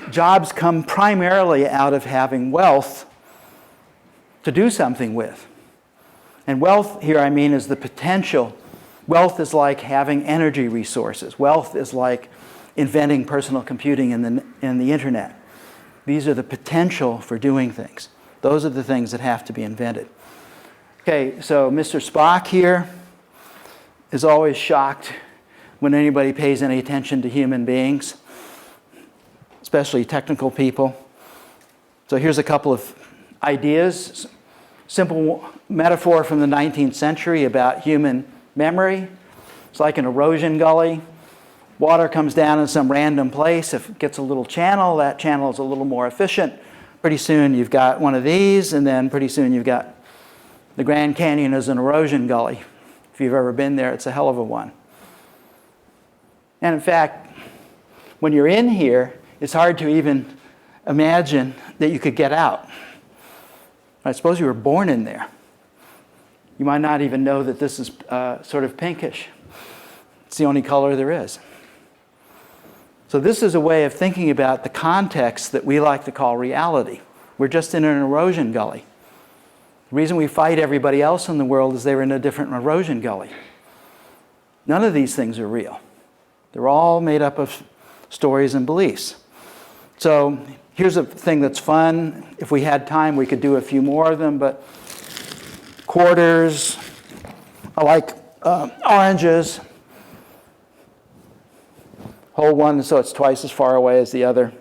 jobs come primarily out of having wealth to do something with. And wealth here, I mean, is the potential. Wealth is like having energy resources. Wealth is like inventing personal computing and the internet. These are the potential for doing things. Those are the things that have to be invented. Okay, so Mr. Spock here is always shocked when anybody pays any attention to human beings, especially technical people. So here's a couple of ideas. Simple metaphor from the 19th century about human memory. It's like an erosion gully. Water comes down in some random place. If it gets a little channel, that channel is a little more efficient. Pretty soon you've got one of these, and then pretty soon you've got the Grand Canyon as an erosion gully. If you've ever been there, it's a hell of a one. And in fact, when you're in here, it's hard to even imagine that you could get out. I suppose you were born in there. You might not even know that this is sort of pinkish. It's the only color there is. So this is a way of thinking about the context that we like to call reality. We're just in an erosion gully. The reason we fight everybody else in the world is they're in a different erosion gully. None of these things are real. They're all made up of stories and beliefs. So here's a thing that's fun. If we had time, we could do a few more of them, but quarters, I like oranges. Hold one so it's twice as far away as the other.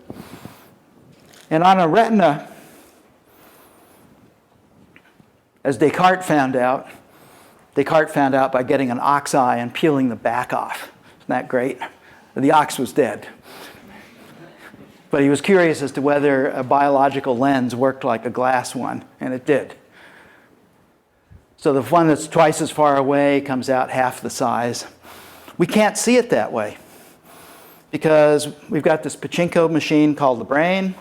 And on a retina, as Descartes found out by getting an ox eye and peeling the back off. Isn't that great? The ox was dead. But he was curious as to whether a biological lens worked like a glass one, and it did. So the one that's twice as far away comes out half the size. We can't see it that way because we've got this pachinko machine called the brain.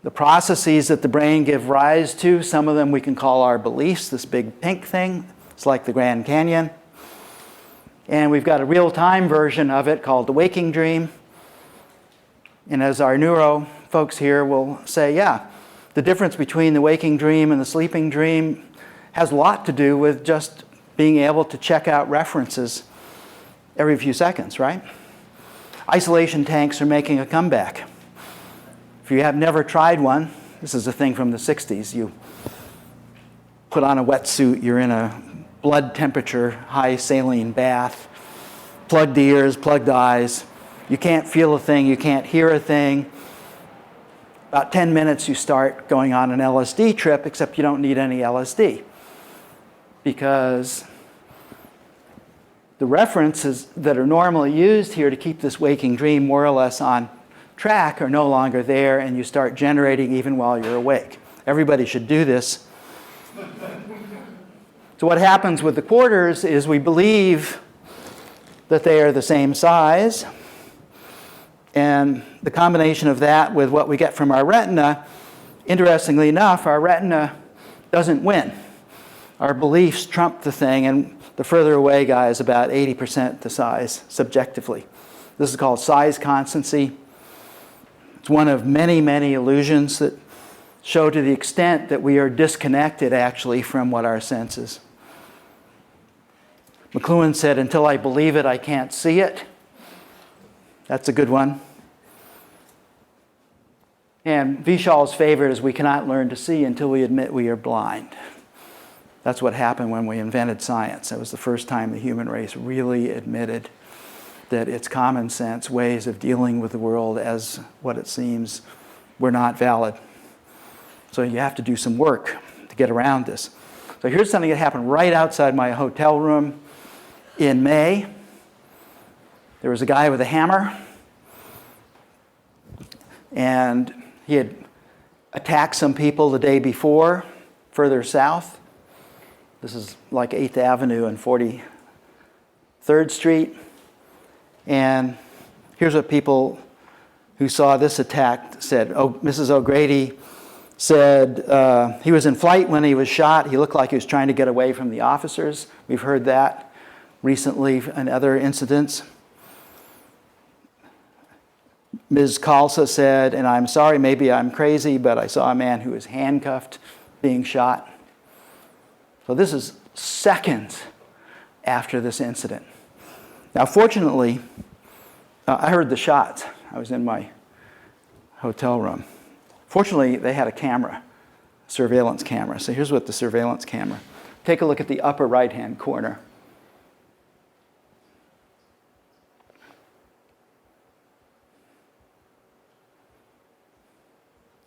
The processes that the brain give rise to, some of them we can call our beliefs, this big pink thing. It's like the Grand Canyon. And we've got a real-time version of it called the waking dream. And as our neuro folks here will say, yeah, the difference between the waking dream and the sleeping dream has a lot to do with just being able to check out references every few seconds, right? Isolation tanks are making a comeback. If you have never tried one, this is a thing from the 60s. You put on a wetsuit, you're in a blood temperature, high saline bath, plugged ears, plugged eyes. You can't feel a thing, you can't hear a thing. About 10 minutes you start going on an LSD trip, except you don't need any LSD. Because the references that are normally used here to keep this waking dream more or less on track are no longer there, and you start generating even while you're awake. Everybody should do this. So what happens with the quarters is we believe that they are the same size, and the combination of that with what we get from our retina, interestingly enough, our retina doesn't win. Our beliefs trump the thing, and the further away guy is about 80% the size, subjectively. This is called size constancy. It's one of many, many illusions that show to the extent that we are disconnected, actually, from what our senses. McLuhan said, until I believe it, I can't see it. That's a good one. And Vishal's favorite is we cannot learn to see until we admit we are blind. That's what happened when we invented science. That was the first time the human race really admitted that its common sense ways of dealing with the world as what it seems were not valid. So you have to do some work to get around this. So here's something that happened right outside my hotel room in May. There was a guy with a hammer, and he had attacked some people the day before further south. This is like 8th Avenue and 43rd Street. And here's what people who saw this attack said. Oh, Mrs. O'Grady said he was in flight when he was shot. He looked like he was trying to get away from the officers. We've heard that recently in other incidents. Ms. Khalsa said, and I'm sorry, maybe I'm crazy, but I saw a man who was handcuffed being shot. So this is seconds after this incident. Now, fortunately, I heard the shots. I was in my hotel room. Fortunately, they had a camera, surveillance camera. So here's what the surveillance camera. Take a look at the upper right-hand corner.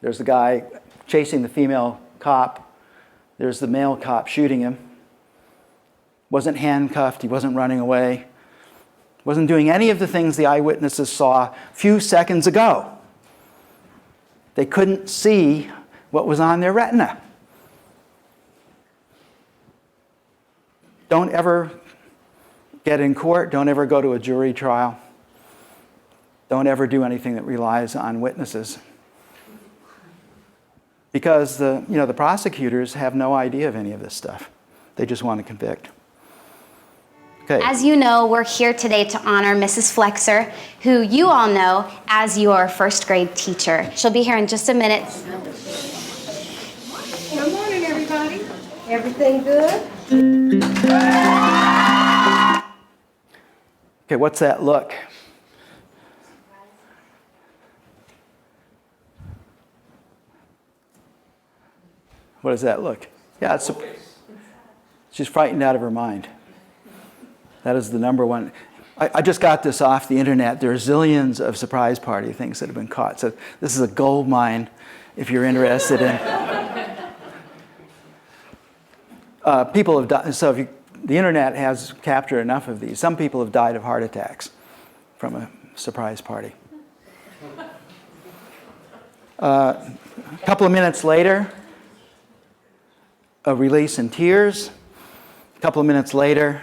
There's the guy chasing the female cop. There's the male cop shooting him. Wasn't handcuffed. He wasn't running away. Wasn't doing any of the things the eyewitnesses saw a few seconds ago. They couldn't see what was on their retina. Don't ever get in court. Don't ever go to a jury trial. Don't ever do anything that relies on witnesses. Because the prosecutors have no idea of any of this stuff. They just want to convict. Okay. As you know, we're here today to honor Mrs. Flexor, who you all know as your first grade teacher. She'll be here in just a minute. Good morning, everybody. Everything good? Okay, what's that look? What does that look? Yeah, she's frightened out of her mind. That is the number one. I just got this off the internet. There are zillions of surprise party things that have been caught. So this is a gold mine if you're interested in. People have died. So the internet has captured enough of these. Some people have died of heart attacks from a surprise party. A couple of minutes later, a release in tears. A couple of minutes later,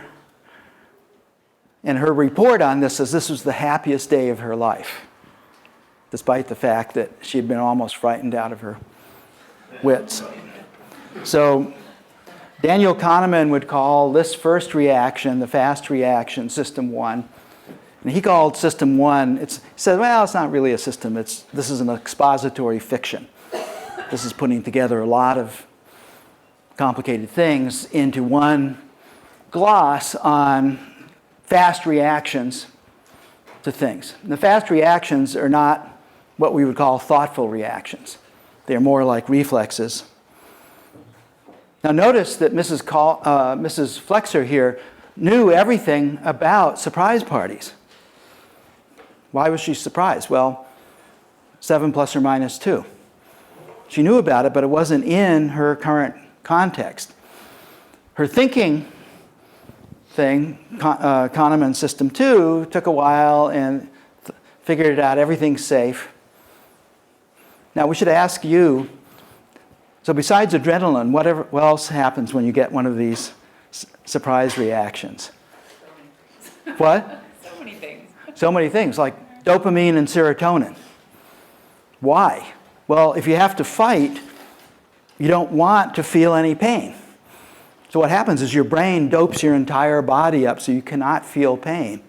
and her report on this says this was the happiest day of her life, despite the fact that she had been almost frightened out of her wits. So Daniel Kahneman would call this first reaction, the fast reaction, system 1. And he called system 1, he said, well, it's not really a system. This is an expository fiction. This is putting together a lot of complicated things into one gloss on fast reactions to things. And the fast reactions are not what we would call thoughtful reactions. They're more like reflexes. Now notice that Mrs. Flexor here knew everything about surprise parties. Why was she surprised? Well, 7 plus or minus 2. She knew about it, but it wasn't in her current context. Her thinking thing, Kahneman System 2, took a while and figured it out. Everything's safe. Now we should ask you, so besides adrenaline, what else happens when you get one of these surprise reactions? What? So many things. So many things, like dopamine and serotonin. Why? Well, if you have to fight, you don't want to feel any pain. So what happens is your brain dopes your entire body up so you cannot feel pain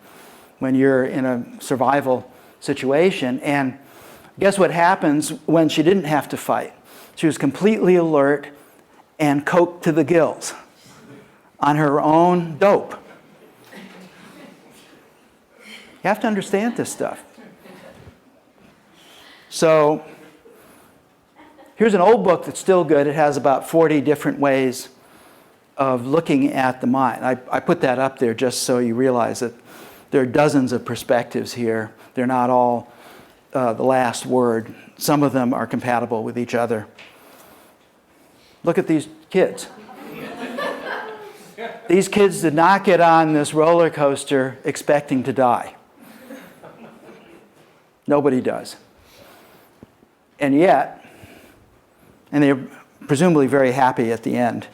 when you're in a survival situation. And guess what happens when she didn't have to fight? She was completely alert and coked to the gills on her own dope. You have to understand this stuff. So here's an old book that's still good. It has about 40 different ways of looking at the mind. I put that up there just so you realize that there are dozens of perspectives here. They're not all the last word. Some of them are compatible with each other. Look at these kids. These kids did not get on this roller coaster expecting to die. Nobody does. And yet, and they're presumably very happy at the end.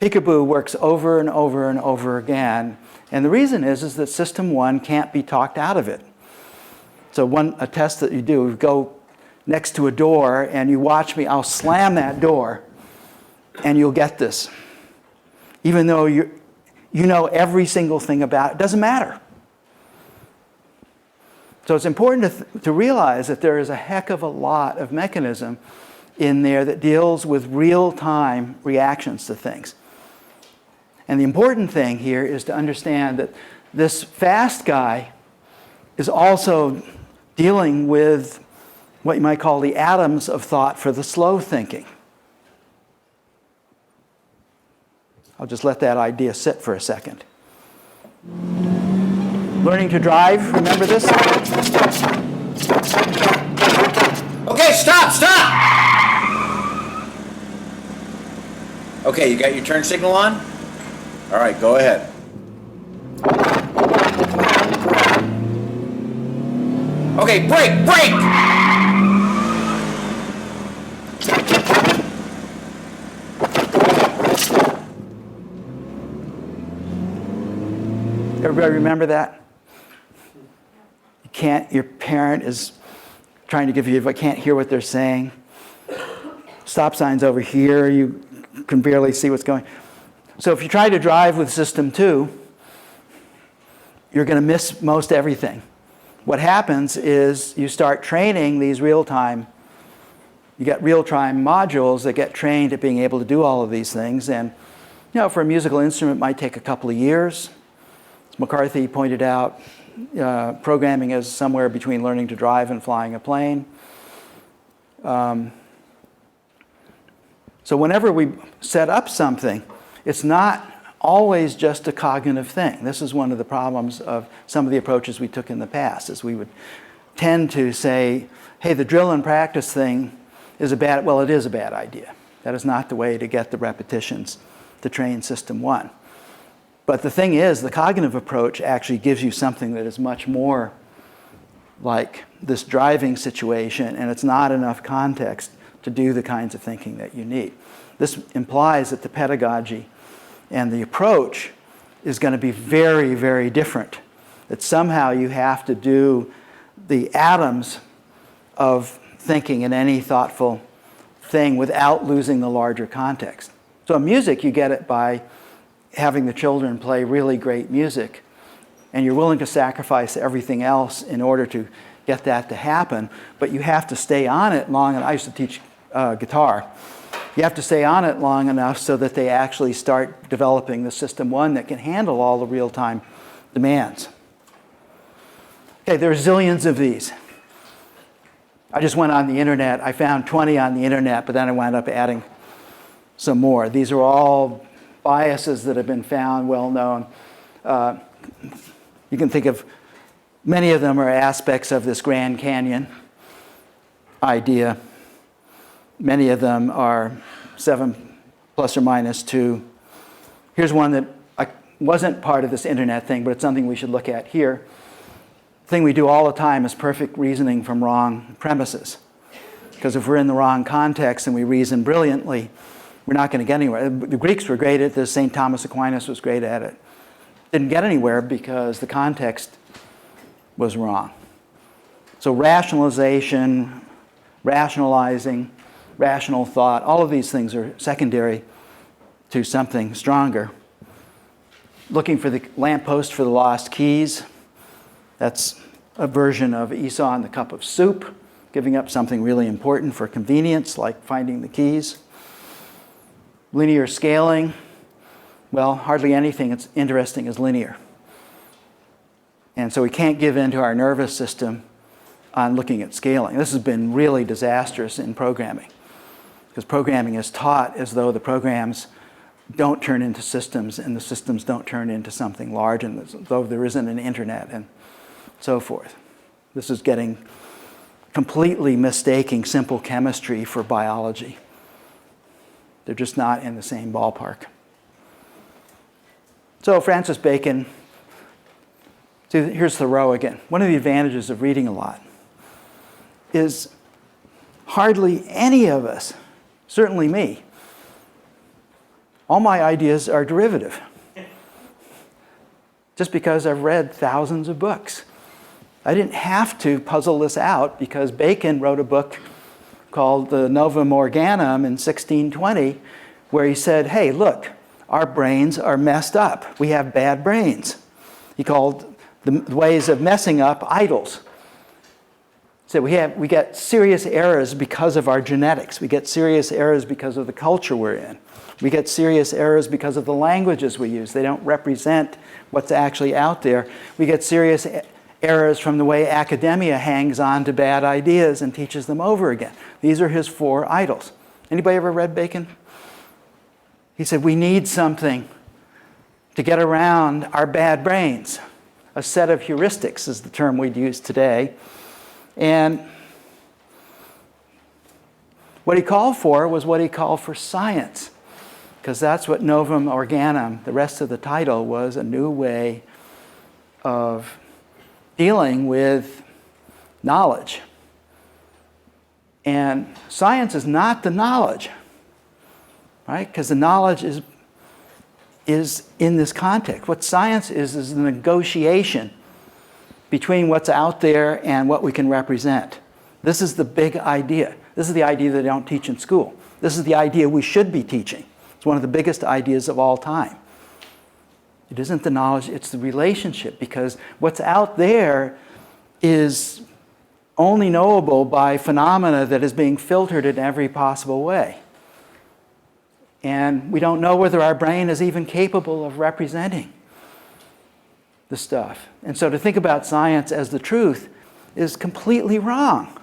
Peekaboo works over and over and over again. And the reason is that system 1 can't be talked out of it. So a test that you do, go next to a door and you watch me, I'll slam that door and you'll get this. Even though you know every single thing about it, doesn't matter. So it's important to realize that there is a heck of a lot of mechanism in there that deals with real-time reactions to things. And the important thing here is to understand that this fast guy is also dealing with what you might call the atoms of thought for the slow thinking. I'll just let that idea sit for a second. Learning to drive, remember this? Okay, stop! Okay, you got your turn signal on? All right, go ahead. Okay, brake! Everybody remember that? Your parent is trying to give you, can't hear what they're saying. Stop sign's over here, you can barely see what's going. So if you try to drive with system 2, you're going to miss most everything. What happens is you start training these you get real-time modules that get trained at being able to do all of these things. And for a musical instrument, it might take a couple of years. As McCarthy pointed out, programming is somewhere between learning to drive and flying a plane. So whenever we set up something, it's not always just a cognitive thing. This is one of the problems of some of the approaches we took in the past, is we would tend to say, hey, the drill and practice thing is it is a bad idea. That is not the way to get the repetitions to train system 1. But the thing is, the cognitive approach actually gives you something that is much more like this driving situation, and it's not enough context to do the kinds of thinking that you need. This implies that the pedagogy and the approach is going to be very, very different. That somehow you have to do the atoms of thinking in any thoughtful thing without losing the larger context. So in music, you get it by having the children play really great music, and you're willing to sacrifice everything else in order to get that to happen, but you have to stay on it long enough. I used to teach guitar. You have to stay on it long enough so that they actually start developing the system 1 that can handle all the real-time demands. Okay, there are zillions of these. I just went on the internet. I found 20 on the internet, but then I wound up adding some more. These are all biases that have been found, well known. You can think of many of them are aspects of this Grand Canyon idea. Many of them are 7 plus or minus 2. Here's one that wasn't part of this internet thing, but it's something we should look at here. The thing we do all the time is perfect reasoning from wrong premises. Because if we're in the wrong context and we reason brilliantly, we're not going to get anywhere. The Greeks were great at this. St. Thomas Aquinas was great at it. Didn't get anywhere because the context was wrong. So rationalization, rationalizing, rational thought, all of these things are secondary to something stronger. Looking for the lamppost for the lost keys. That's a version of Esau and the cup of soup, giving up something really important for convenience, like finding the keys. Linear scaling, well, hardly anything that's interesting is linear. And so we can't give in to our nervous system on looking at scaling. This has been really disastrous in programming, because programming is taught as though the programs don't turn into systems and the systems don't turn into something large, and as though there isn't an internet and so forth. This is getting completely mistaking simple chemistry for biology. They're just not in the same ballpark. So Francis Bacon, here's Thoreau again. One of the advantages of reading a lot is hardly any of us, certainly me, all my ideas are derivative. Just because I've read thousands of books. I didn't have to puzzle this out because Bacon wrote a book called the Novum Organum in 1620, where he said, hey, look, our brains are messed up. We have bad brains. He called the ways of messing up idols. So we get serious errors because of our genetics. We get serious errors because of the culture we're in. We get serious errors because of the languages we use. They don't represent what's actually out there. We get serious errors from the way academia hangs on to bad ideas and teaches them over again. These are his 4 idols. Anybody ever read Bacon? He said, we need something to get around our bad brains. A set of heuristics is the term we'd use today. And What he called for was what he called for science, because that's what Novum Organum, the rest of the title, was a new way of dealing with knowledge. And science is not the knowledge, right? Because the knowledge is in this context. What science is the negotiation between what's out there and what we can represent. This is the big idea. This is the idea that they don't teach in school. This is the idea we should be teaching. It's one of the biggest ideas of all time. It isn't the knowledge, it's the relationship, because what's out there is only knowable by phenomena that is being filtered in every possible way. And we don't know whether our brain is even capable of representing the stuff. And so to think about science as the truth is completely wrong.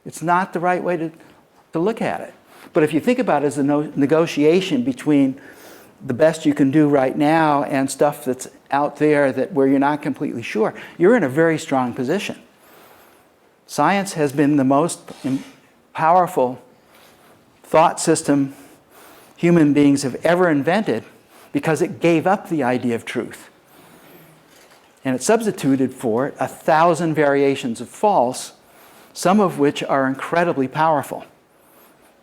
It's not the right way to look at it. But if you think about it as a negotiation between the best you can do right now and stuff that's out there where you're not completely sure, you're in a very strong position. Science has been the most powerful thought system human beings have ever invented because it gave up the idea of truth. And it substituted for it 1,000 variations of false, some of which are incredibly powerful.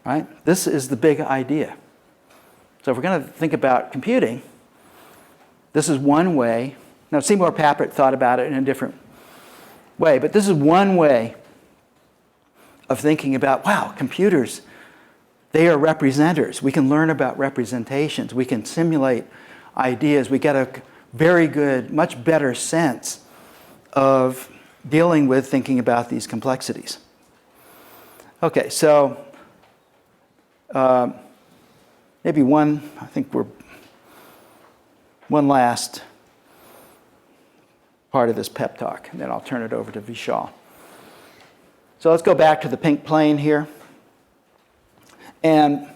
Right? This is the big idea. So if we're going to think about computing, this is one way. Now, Seymour Papert thought about it in a different way, but this is one way of thinking about, wow, computers, they are representers. We can learn about representations. We can simulate ideas. We get a very good, much better sense of dealing with thinking about these complexities. Okay, so maybe one last part of this pep talk, and then I'll turn it over to Vishal. So let's go back to the pink plane here. And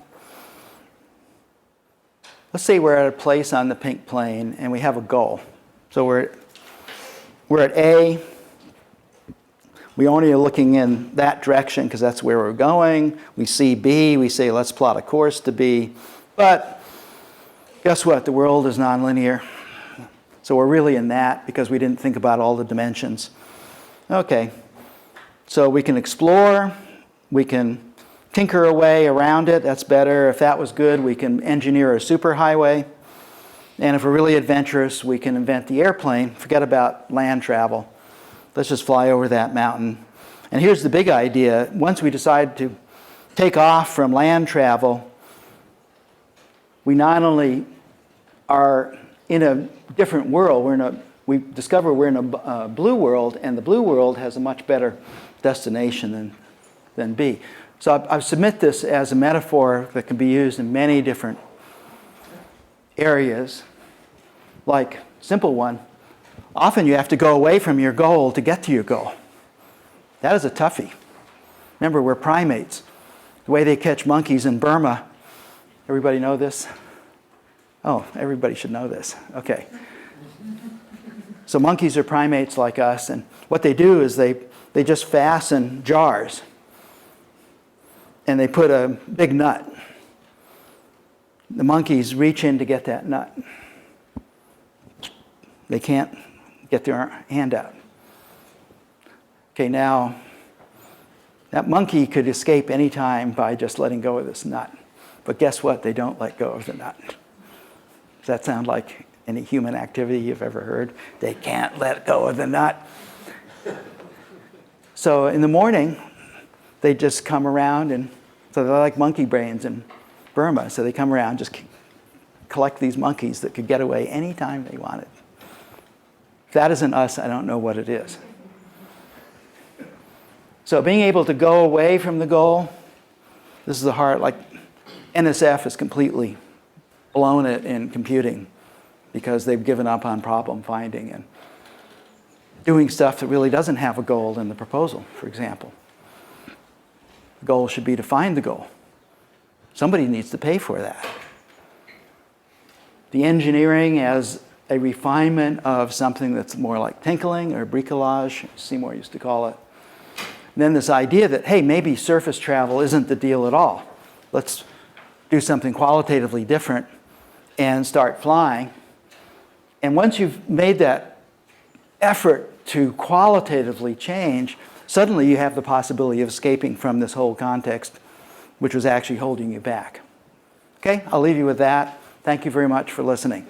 let's say we're at a place on the pink plane and we have a goal. So we're at A. We only are looking in that direction because that's where we're going. We see B. We say, let's plot a course to B. But guess what? The world is nonlinear. So we're really in that because we didn't think about all the dimensions. Okay. So we can explore. We can tinker away around it. That's better. If that was good, we can engineer a superhighway. And if we're really adventurous, we can invent the airplane. Forget about land travel. Let's just fly over that mountain. And here's the big idea. Once we decide to take off from land travel, we not only are in a different world, we discover we're in a blue world, and the blue world has a much better destination than B. So I submit this as a metaphor that can be used in many different areas. Like, simple one, often you have to go away from your goal to get to your goal. That is a toughie. Remember, we're primates. The way they catch monkeys in Burma, everybody know this? Oh, everybody should know this. Okay. So monkeys are primates like us, and what they do is they just fasten jars, and they put a big nut. The monkeys reach in to get that nut. They can't get their hand out. Okay, now, that monkey could escape any time by just letting go of this nut. But guess what? They don't let go of the nut. Does that sound like any human activity you've ever heard? They can't let go of the nut. So in the morning, they just come around, and so they're like monkey brains in Burma. So they come around, just collect these monkeys that could get away anytime they wanted. If that isn't us, I don't know what it is. So being able to go away from the goal, this is the heart, like NSF has completely blown it in computing because they've given up on problem finding and doing stuff that really doesn't have a goal in the proposal, for example. The goal should be to find the goal. Somebody needs to pay for that. The engineering as a refinement of something that's more like tinkling or bricolage, Seymour used to call it. then this idea that, hey, maybe surface travel isn't the deal at all. Let's do something qualitatively different and start flying. And once you've made that effort to qualitatively change, suddenly you have the possibility of escaping from this whole context, which was actually holding you back. Okay, I'll leave you with that. Thank you very much for listening.